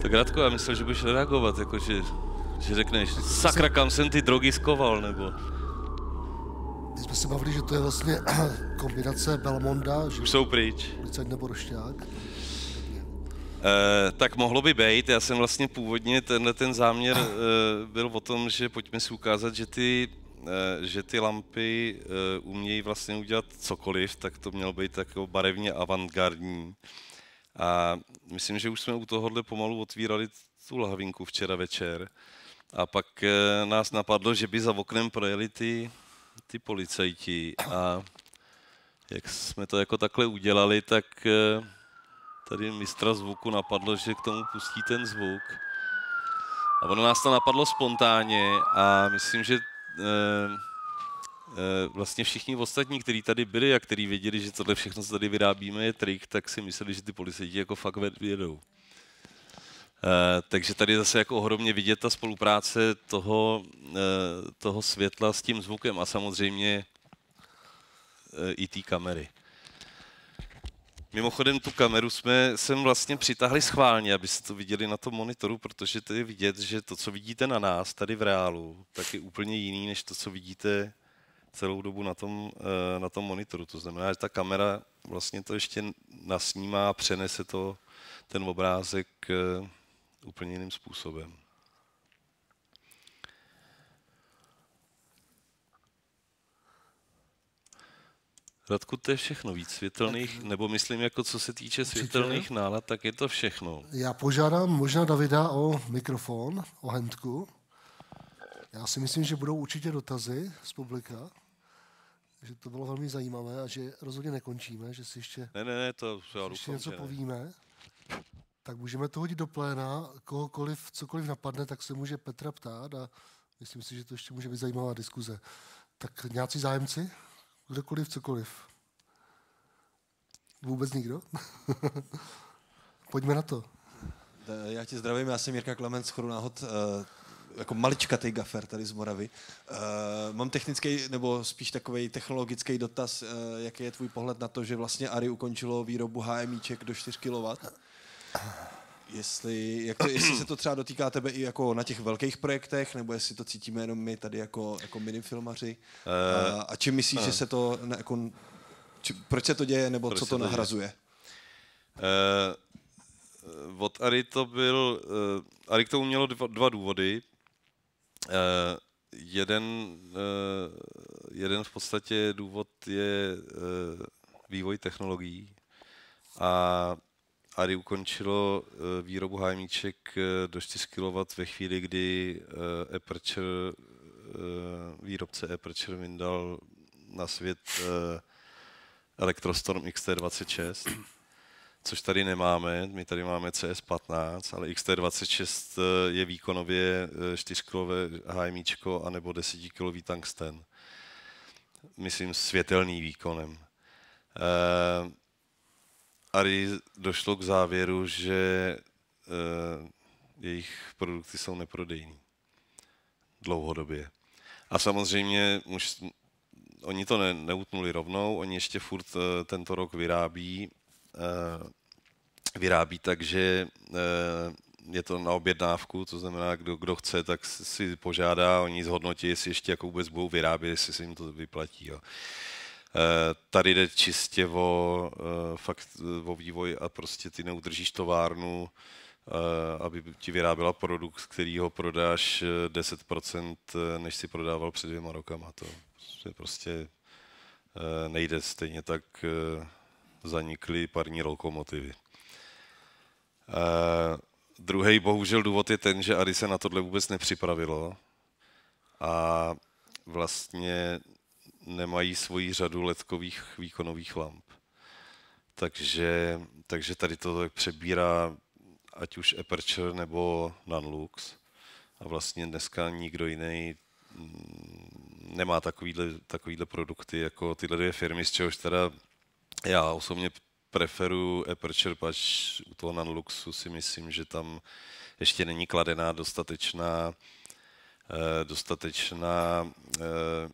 Tak Radko, já myslel, že budeš reagovat, jakože, že řekneš, sakra, kam jsem ty drogy skoval, nebo... My jsme se bavili, že to je vlastně kombinace Belmonda, že Už jsou pryč. policajt nebo rošťák. Tak mohlo by být. Já jsem vlastně původně, ten záměr byl o tom, že pojďme si ukázat, že ty lampy umějí vlastně udělat cokoliv, tak to mělo být takovou barevně avantgardní. A myslím, že už jsme u tohohle pomalu otvírali tu lahvinku včera večer. A pak nás napadlo, že by za oknem projeli ty policajti. A jak jsme to jako takhle udělali, tak tady mistra zvuku napadlo, že k tomu pustí ten zvuk. A ono nás to napadlo spontánně a myslím, že vlastně všichni ostatní, kteří tady byli a kteří věděli, že tohle všechno, co tady vyrábíme, je trik, tak si mysleli, že ty policajti jako fakt jedou. Takže tady zase jako ohromně vidět ta spolupráce toho světla s tím zvukem a samozřejmě i té kamery. Mimochodem tu kameru jsem vlastně přitáhli schválně, abyste to viděli na tom monitoru, protože to je vidět, že to, co vidíte na nás tady v reálu, tak je úplně jiný, než to, co vidíte celou dobu na tom monitoru. To znamená, že ta kamera vlastně to ještě nasnímá a přenese ten obrázek úplně jiným způsobem. Radku, to je všechno víc světelných, nebo myslím, jako co se týče světelných nálad, tak je to všechno. Já požádám možná Davida o mikrofon, o handku. Já si myslím, že budou určitě dotazy z publika, že to bylo velmi zajímavé a že rozhodně nekončíme, že si ještě, Ne, to já ještě doufám, něco povíme. Tak můžeme to hodit do pléna, kohokoliv, cokoliv napadne, tak se může Petra ptát a myslím si, že to ještě může být zajímavá diskuze. Tak nějací zájemci? Kdokoliv, cokoliv. Vůbec nikdo? Pojďme na to. Já tě zdravím, já jsem Jirka Klement z chodu náhod, jako maličkatej gafer tady z Moravy. Mám technický, nebo spíš takový technologický dotaz, jaký je tvůj pohled na to, že vlastně ARRI ukončilo výrobu HMIček do 4 kW? Jestli se to třeba dotýká tebe i jako na těch velkých projektech, nebo jestli to cítíme jenom my tady jako minifilmaři. A čím myslíš, že se to, proč se to děje, nebo co to nahrazuje? Od ARRI ARRI k tomu mělo dva důvody. Jeden v podstatě důvod je vývoj technologií a ARRI ukončilo výrobu HMIček do 4 kW ve chvíli, kdy výrobce Aperture vyndal na svět Electrostorm XT26, což tady nemáme. My tady máme CS15, ale XT26 je výkonově 4 kW HMIčko anebo 10 kW tungsten. Myslím světelný výkonem. ARRI došlo k závěru, že jejich produkty jsou neprodejný dlouhodobě. A samozřejmě už oni to neutnuli rovnou, oni ještě furt tento rok vyrábí tak, že je to na objednávku, to znamená, kdo chce, tak si požádá, oni zhodnotí, jestli ještě jako vůbec budou vyrábět, jestli se jim to vyplatí. Jo. Tady jde čistě o vývoj a prostě ty neudržíš továrnu, aby ti vyráběla produkt, který ho prodáš 10%, než si prodával před 2 rokama. To prostě nejde. Stejně tak zanikly parní lokomotivy. Druhý bohužel důvod je ten, že ARRI se na tohle vůbec nepřipravilo a vlastně nemají svoji řadu ledkových výkonových lamp. Takže tady to přebírá ať už Aperture nebo Nanlux. A vlastně dneska nikdo jiný nemá takovýhle produkty jako tyhle 2 firmy, z čehož teda já osobně preferuji Aperture, pač u toho Nanluxu si myslím, že tam ještě není kladená dostatečná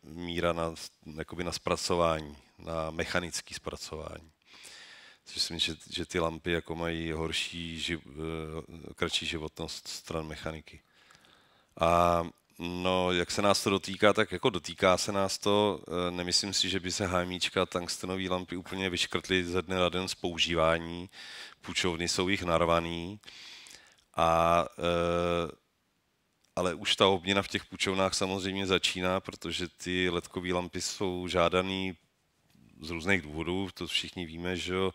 míra na zpracování, na mechanické zpracování. Že si myslím, že ty lampy jako mají kratší životnost stran mechaniky. A no, jak se nás to dotýká, tak jako dotýká se nás to. Nemyslím si, že by se HMIčka tungstenové lampy úplně vyškrtly ze dne na den z používání. Půjčovny jsou jich narvaný. Ale už ta obměna v těch půjčovnách samozřejmě začíná, protože ty ledkové lampy jsou žádaný z různých důvodů. To všichni víme, že jo.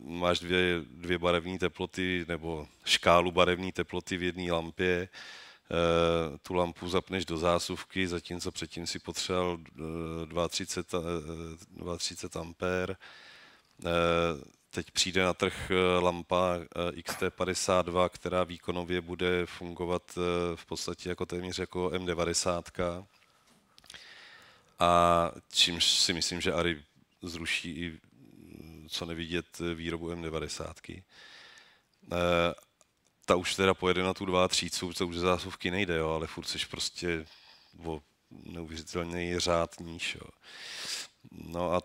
Máš dvě barevné teploty nebo škálu barevné teploty v jedné lampě. Tu lampu zapneš do zásuvky, zatímco předtím si potřeboval 32 ampér. Teď přijde na trh lampa XT52, která výkonově bude fungovat v podstatě jako téměř jako M90. A čímž si myslím, že ARRI zruší i co nevidět výrobu M90. Ta už teda pojede na tu 2.3, to už ze zásuvky nejde, jo, ale furt seš prostě o neuvěřitelný řád níž. Jo. No a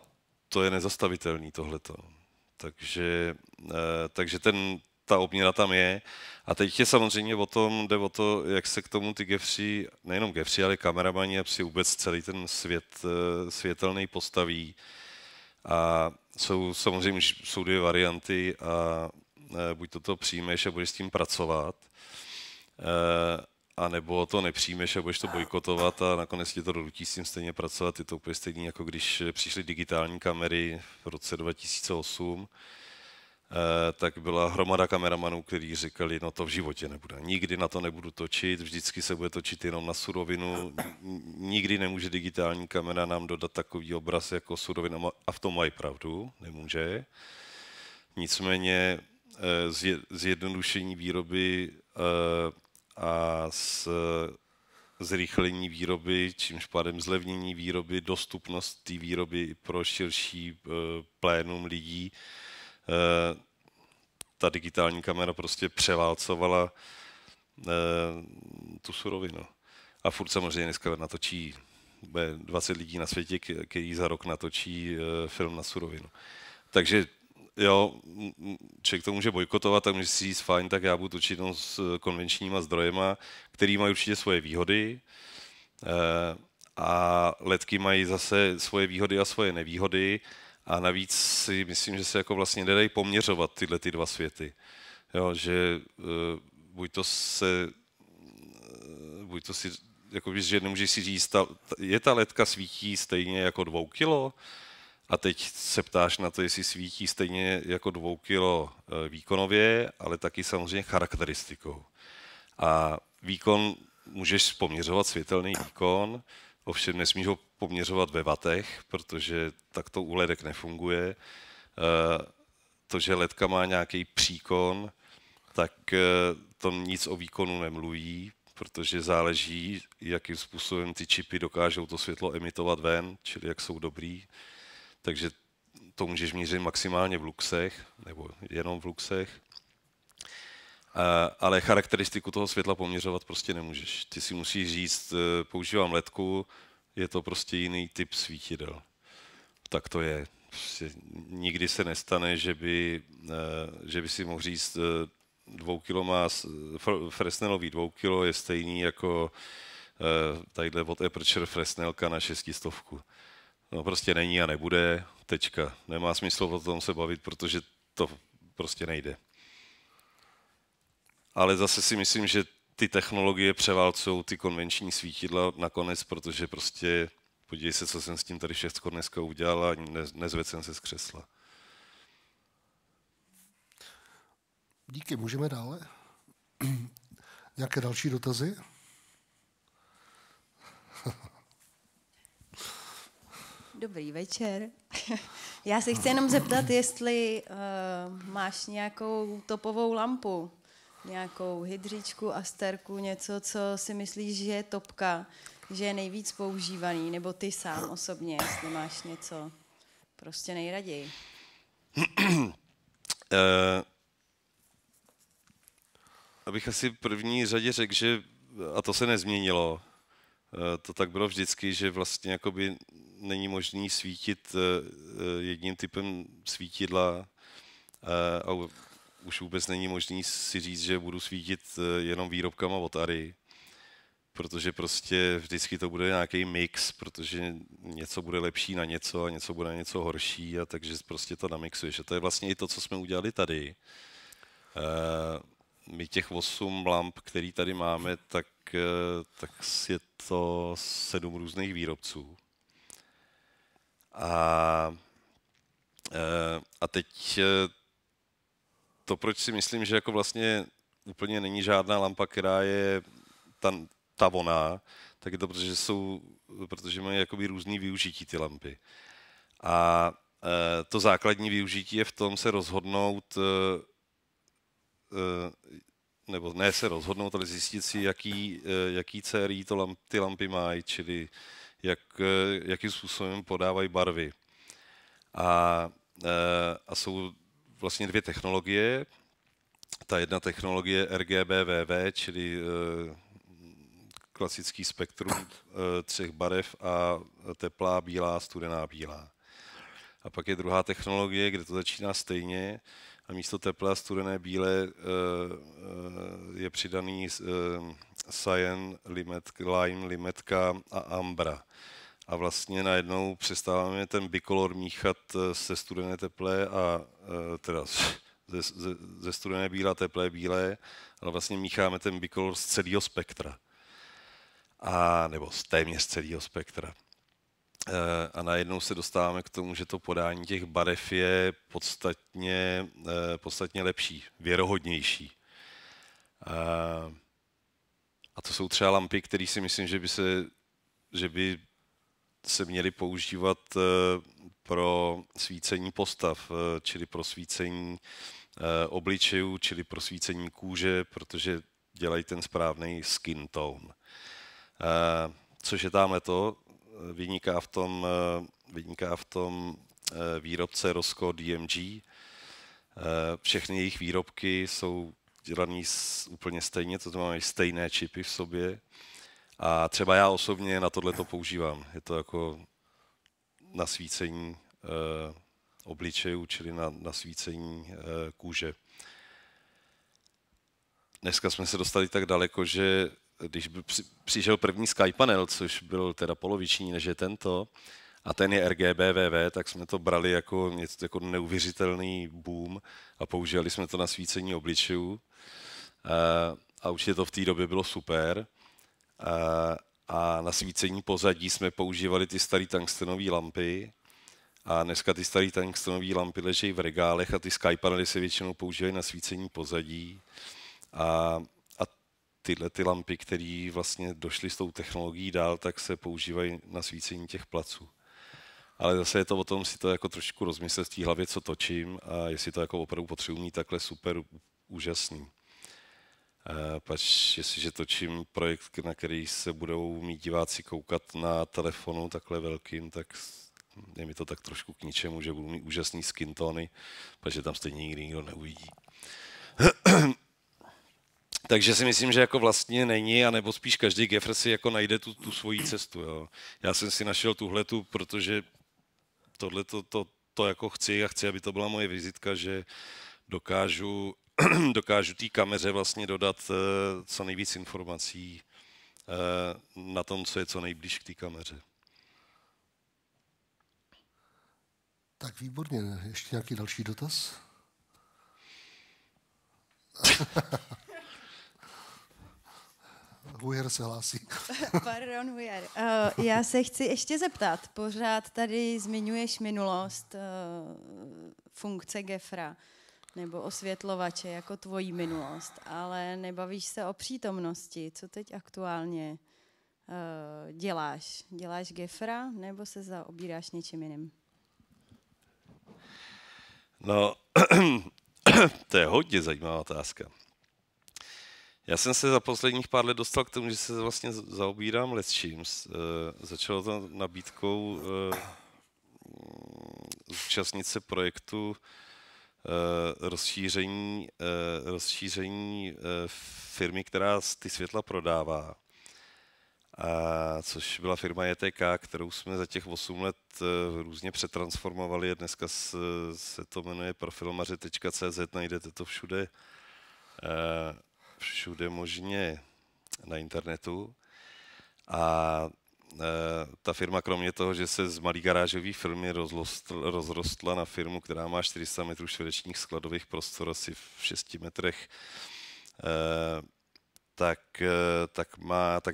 to je nezastavitelný tohleto. Takže ta obměna tam je. A teď je samozřejmě jde o to, jak se k tomu ty gevři, nejenom gevři, ale kameramani a vůbec celý ten světelný postaví. A samozřejmě jsou dvě varianty a buď to přijmeš a budeš s tím pracovat, a nebo to nepřijmeš a budeš to bojkotovat a nakonec tě to donutí s tím stejně pracovat. Je to úplně stejný, jako když přišly digitální kamery v roce 2008, tak byla hromada kameramanů, kteří říkali, no to v životě nebude. Nikdy na to nebudu točit, vždycky se bude točit jenom na surovinu. Nikdy nemůže digitální kamera nám dodat takový obraz jako surovina. A v tom mají pravdu, nemůže. Nicméně zjednodušení výroby a zrychlení výroby, čímž pádem zlevnění výroby, dostupnost té výroby pro širší plénum lidí. Ta digitální kamera prostě převálcovala tu surovinu. A furt samozřejmě dneska natočí 20 lidí na světě, který za rok natočí film na surovinu. Takže jo, člověk to může bojkotovat, tak může si říct, fajn, tak já budu točit s konvenčníma zdrojema, který mají určitě svoje výhody. A ledky mají zase svoje výhody a svoje nevýhody. A navíc si myslím, že se jako vlastně nedají poměřovat tyhle ty dva světy. Jo, že buď to si, jako že nemůžeš si říct, je ta ledka svítí stejně jako 2 kilo, a teď se ptáš na to, jestli svítí stejně jako 2 kilo výkonově, ale taky samozřejmě charakteristikou. A výkon můžeš poměřovat, světelný výkon, ovšem nesmíš ho poměřovat ve wattech, protože tak to u ledek nefunguje. To, že ledka má nějaký příkon, tak to nic o výkonu nemluví, protože záleží, jakým způsobem ty čipy dokážou to světlo emitovat ven, čili jak jsou dobrý. Takže to můžeš měřit maximálně v luxech, nebo jenom v luxech. Ale charakteristiku toho světla poměřovat prostě nemůžeš. Ty si musíš říct, používám ledku, je to prostě jiný typ svítidel. Tak to je. Prostě nikdy se nestane, že by si mohl říct, 2 kilo má Fresnelový 2 kilo je stejný jako tadyhle od Aperture Fresnelka na 600. No prostě není a nebude, tečka. Nemá smysl o tom se bavit, protože to prostě nejde. Ale zase si myslím, že ty technologie převálcují ty konvenční svítidla nakonec, protože prostě podívej se, co jsem s tím tady všechno dneska udělal a nezvedl jsem se z křesla. Díky, můžeme dále? Nějaké další dotazy? Dobrý večer. Já se chci jenom zeptat, jestli máš nějakou topovou lampu, nějakou hydříčku, asterku, něco, co si myslíš, že je topka, že je nejvíc používaný, nebo ty sám osobně, jestli máš něco prostě nejraději. Abych asi v první řadě řekl, že, a to se nezměnilo, to tak bylo vždycky, že vlastně jakoby není možný svítit jedním typem svítidla a už vůbec není možný si říct, že budu svítit jenom výrobkama od ARRI, protože prostě vždycky to bude nějaký mix, protože něco bude lepší na něco a něco bude na něco horší, a takže prostě to namixuješ. A to je vlastně i to, co jsme udělali tady. My těch 8 lamp, který tady máme, tak je to 7 různých výrobců. A teď to, proč si myslím, že jako vlastně úplně není žádná lampa, která je ta ona, tak je to, protože mají jakoby různý využití ty lampy. A to základní využití je v tom se rozhodnout, nebo ne se rozhodnout, ale zjistit si, jaký CRI ty lampy mají, čili jakým způsobem podávají barvy. A jsou vlastně 2 technologie. Ta jedna technologie RGBVV, čili klasický spektrum 3 barev a teplá bílá, studená bílá. A pak je druhá technologie, kde to začíná stejně a místo teplé a studené bílé je přidaný cyan, lime, limetka a ambra. A vlastně najednou přestáváme ten bicolor míchat ze studené teplé a teda ze studené bílé teplé bílé, ale vlastně mícháme ten bicolor z celého spektra. Nebo z téměř celého spektra. A najednou se dostáváme k tomu, že to podání těch barev je podstatně lepší, věrohodnější. A to jsou třeba lampy, které si myslím, že by se měly používat pro svícení postav, čili pro svícení obličejů, čili pro svícení kůže, protože dělají ten správný skin tone. Což je tamhleto, vyniká v tom výrobce Rosco DMG. Všechny jejich výrobky jsou dělané úplně stejně, to znamená stejné čipy v sobě. A třeba já osobně na tohle to používám. Je to jako na svícení obličejů, čili na svícení kůže. Dneska jsme se dostali tak daleko, že když přišel první SkyPanel, což byl teda poloviční, než je tento, a ten je RGBVV, tak jsme to brali jako něco jako neuvěřitelný boom a používali jsme to na svícení obličejů. A určitě to v té době bylo super. A na svícení pozadí jsme používali ty staré tungstenové lampy. A dneska ty staré tungstenové lampy leží v regálech a ty SkyPanely se většinou používají na svícení pozadí. A tyhle ty lampy, které vlastně došly s tou technologií dál, tak se používají na svícení těch placů. Ale zase je to o tom si to jako trošku rozmyslet v té hlavě, co točím a jestli to jako opravdu potřebuji mít takhle super úžasný. Pač jestliže točím projekt, na který se budou mít diváci koukat na telefonu takhle velkým, tak je mi to tak trošku k ničemu, že budu mít úžasný skin tony, protože tam stejně nikdo neuvidí. Takže si myslím, že jako vlastně není, anebo spíš každý gaffer si jako najde tu svoji cestu. Jo. Já jsem si našel tuhletu, protože to jako chci a chci, aby to byla moje vizitka, že dokážu té kameře vlastně dodat co nejvíc informací na tom, co je co nejblíž k té kameře. Tak výborně. Ještě nějaký další dotaz? Hujer se hlásí. Pardon, Hujer. Já se chci ještě zeptat. Pořád tady zmiňuješ minulost funkce gaffera nebo osvětlovače jako tvojí minulost, ale nebavíš se o přítomnosti. Co teď aktuálně děláš? Děláš gaffera nebo se zaobíráš něčím jiným? No, to je hodně zajímavá otázka. Já jsem se za posledních pár let dostal k tomu, že se vlastně zaobírám lecčím. Začalo to nabídkou zúčastnit se projektu rozšíření firmy, která ty světla prodává. což byla firma JTK, kterou jsme za těch 8 let různě přetransformovali. Dneska se to jmenuje profilmaři.cz, najdete to všude, všude možně na internetu. A ta firma kromě toho, že se z malý garážové firmy rozrostla na firmu, která má 400 metrů čtverečních skladových prostor asi v 6 metrech, tak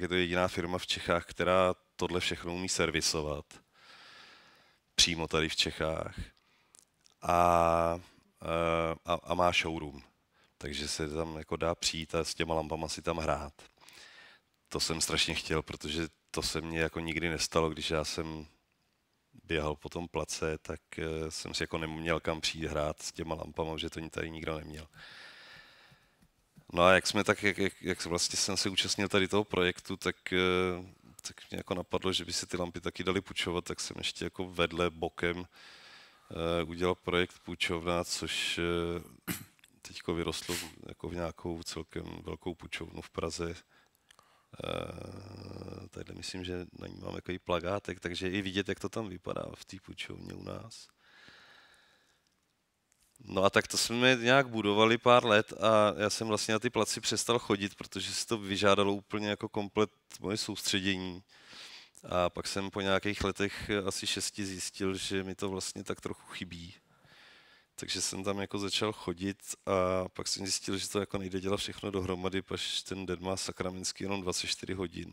je to jediná firma v Čechách, která tohle všechno umí servisovat. Přímo tady v Čechách. A má showroom. Takže se tam jako dá přijít a s těma lampama si tam hrát. To jsem strašně chtěl, protože to se mně jako nikdy nestalo, když já jsem běhal po tom place, tak jsem si jako neměl kam přijít hrát s těma lampama, že to tady nikdo neměl. No a jak vlastně jsem se účastnil tady toho projektu, tak mě jako napadlo, že by se ty lampy taky daly půjčovat, tak jsem ještě jako vedle bokem udělal projekt půjčovna, což teďko vyrostlo jako v nějakou celkem velkou půjčovnu v Praze. Tady myslím, že na ní mám takový plagátek, takže i vidět, jak to tam vypadá v té půjčovně u nás. No a tak to jsme nějak budovali pár let a já jsem vlastně na ty placi přestal chodit, protože si to vyžádalo úplně jako komplet moje soustředění. A pak jsem po nějakých letech, asi 6, zjistil, že mi to vlastně tak trochu chybí. Takže jsem tam jako začal chodit a pak jsem zjistil, že to jako nejde dělat všechno dohromady, paž ten den má sakramentsky jenom 24 hodin.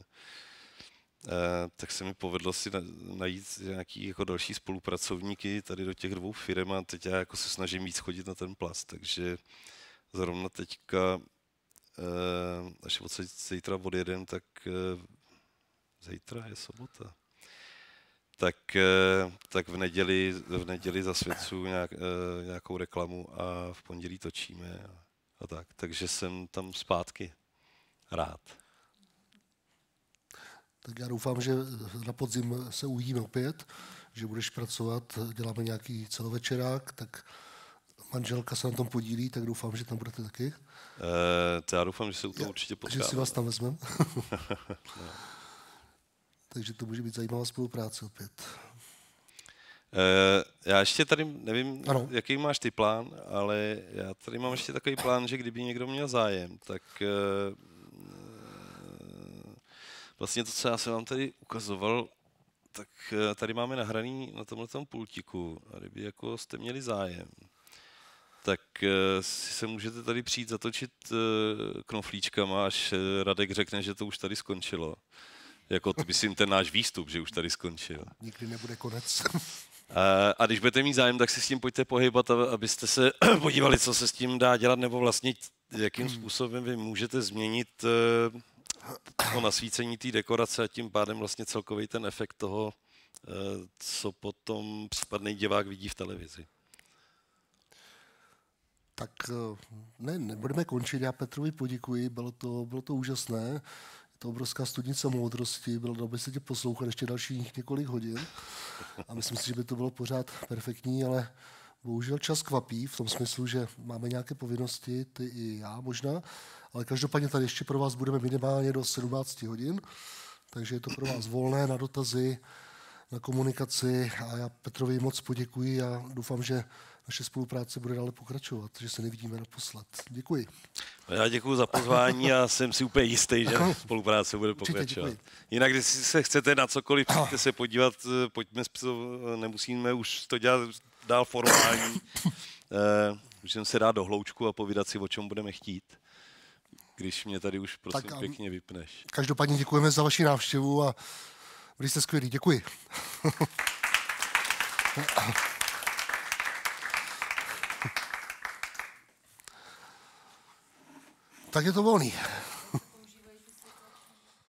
Tak se mi povedlo si najít nějaký jako další spolupracovníky tady do těch 2 firm a teď já jako se snažím víc chodit na ten plas, takže zrovna teďka, až zítra odjedem, tak zítra je sobota. Tak v neděli zasvěcuju nějakou reklamu a v pondělí točíme a tak. Takže jsem tam zpátky rád. Tak já doufám, že na podzim se uvidíme opět, že budeš pracovat, děláme nějaký celovečerák, tak manželka se na tom podílí, tak doufám, že tam budete taky. Já doufám, že se u toho určitě potkáme. Že si vás tam vezmeme. No. Takže to může být zajímavá spolupráce opět. Já ještě tady nevím, ano. Jaký máš ty plán, ale já tady mám ještě takový plán, že kdyby někdo měl zájem, tak vlastně to, co já jsem vám tady ukazoval, tak tady máme nahraný na tomhletom pultíku. A kdyby jako jste měli zájem, tak si se můžete tady přijít zatočit knoflíčkama, až Radek řekne, že to už tady skončilo. Jako myslím ten náš výstup, že už tady skončil. Nikdy nebude konec. A když budete mít zájem, tak si s tím pojďte pohybat, abyste se podívali, co se s tím dá dělat, nebo vlastně jakým způsobem vy můžete změnit to nasvícení té dekorace a tím pádem vlastně celkový ten efekt toho, co potom případný divák vidí v televizi. Tak nebudeme končit, já Petrovi poděkuji, bylo to úžasné. Je to obrovská studnice moudrosti, bylo dobré se tě poslouchat ještě dalších několik hodin a myslím si, že by to bylo pořád perfektní, ale bohužel čas kvapí v tom smyslu, že máme nějaké povinnosti, ty i já možná, ale každopádně tady ještě pro vás budeme minimálně do 17 hodin, takže je to pro vás volné na dotazy, na komunikaci a já Petrovi moc poděkuji a doufám, že naše spolupráce bude dále pokračovat, že se nevidíme naposled. Děkuji. Já děkuji za pozvání a jsem si úplně jistý, že spolupráce bude pokračovat. Jinak, když se chcete na cokoliv, přijďte se podívat, pojďme, nemusíme už to dělat dál formální. Můžeme se dát do hloučku a povídat si, o čem budeme chtít, když mě tady už prosím tak pěkně vypneš. Každopádně děkujeme za vaši návštěvu a byli jste skvělí. Děkuji. Tak je to volný.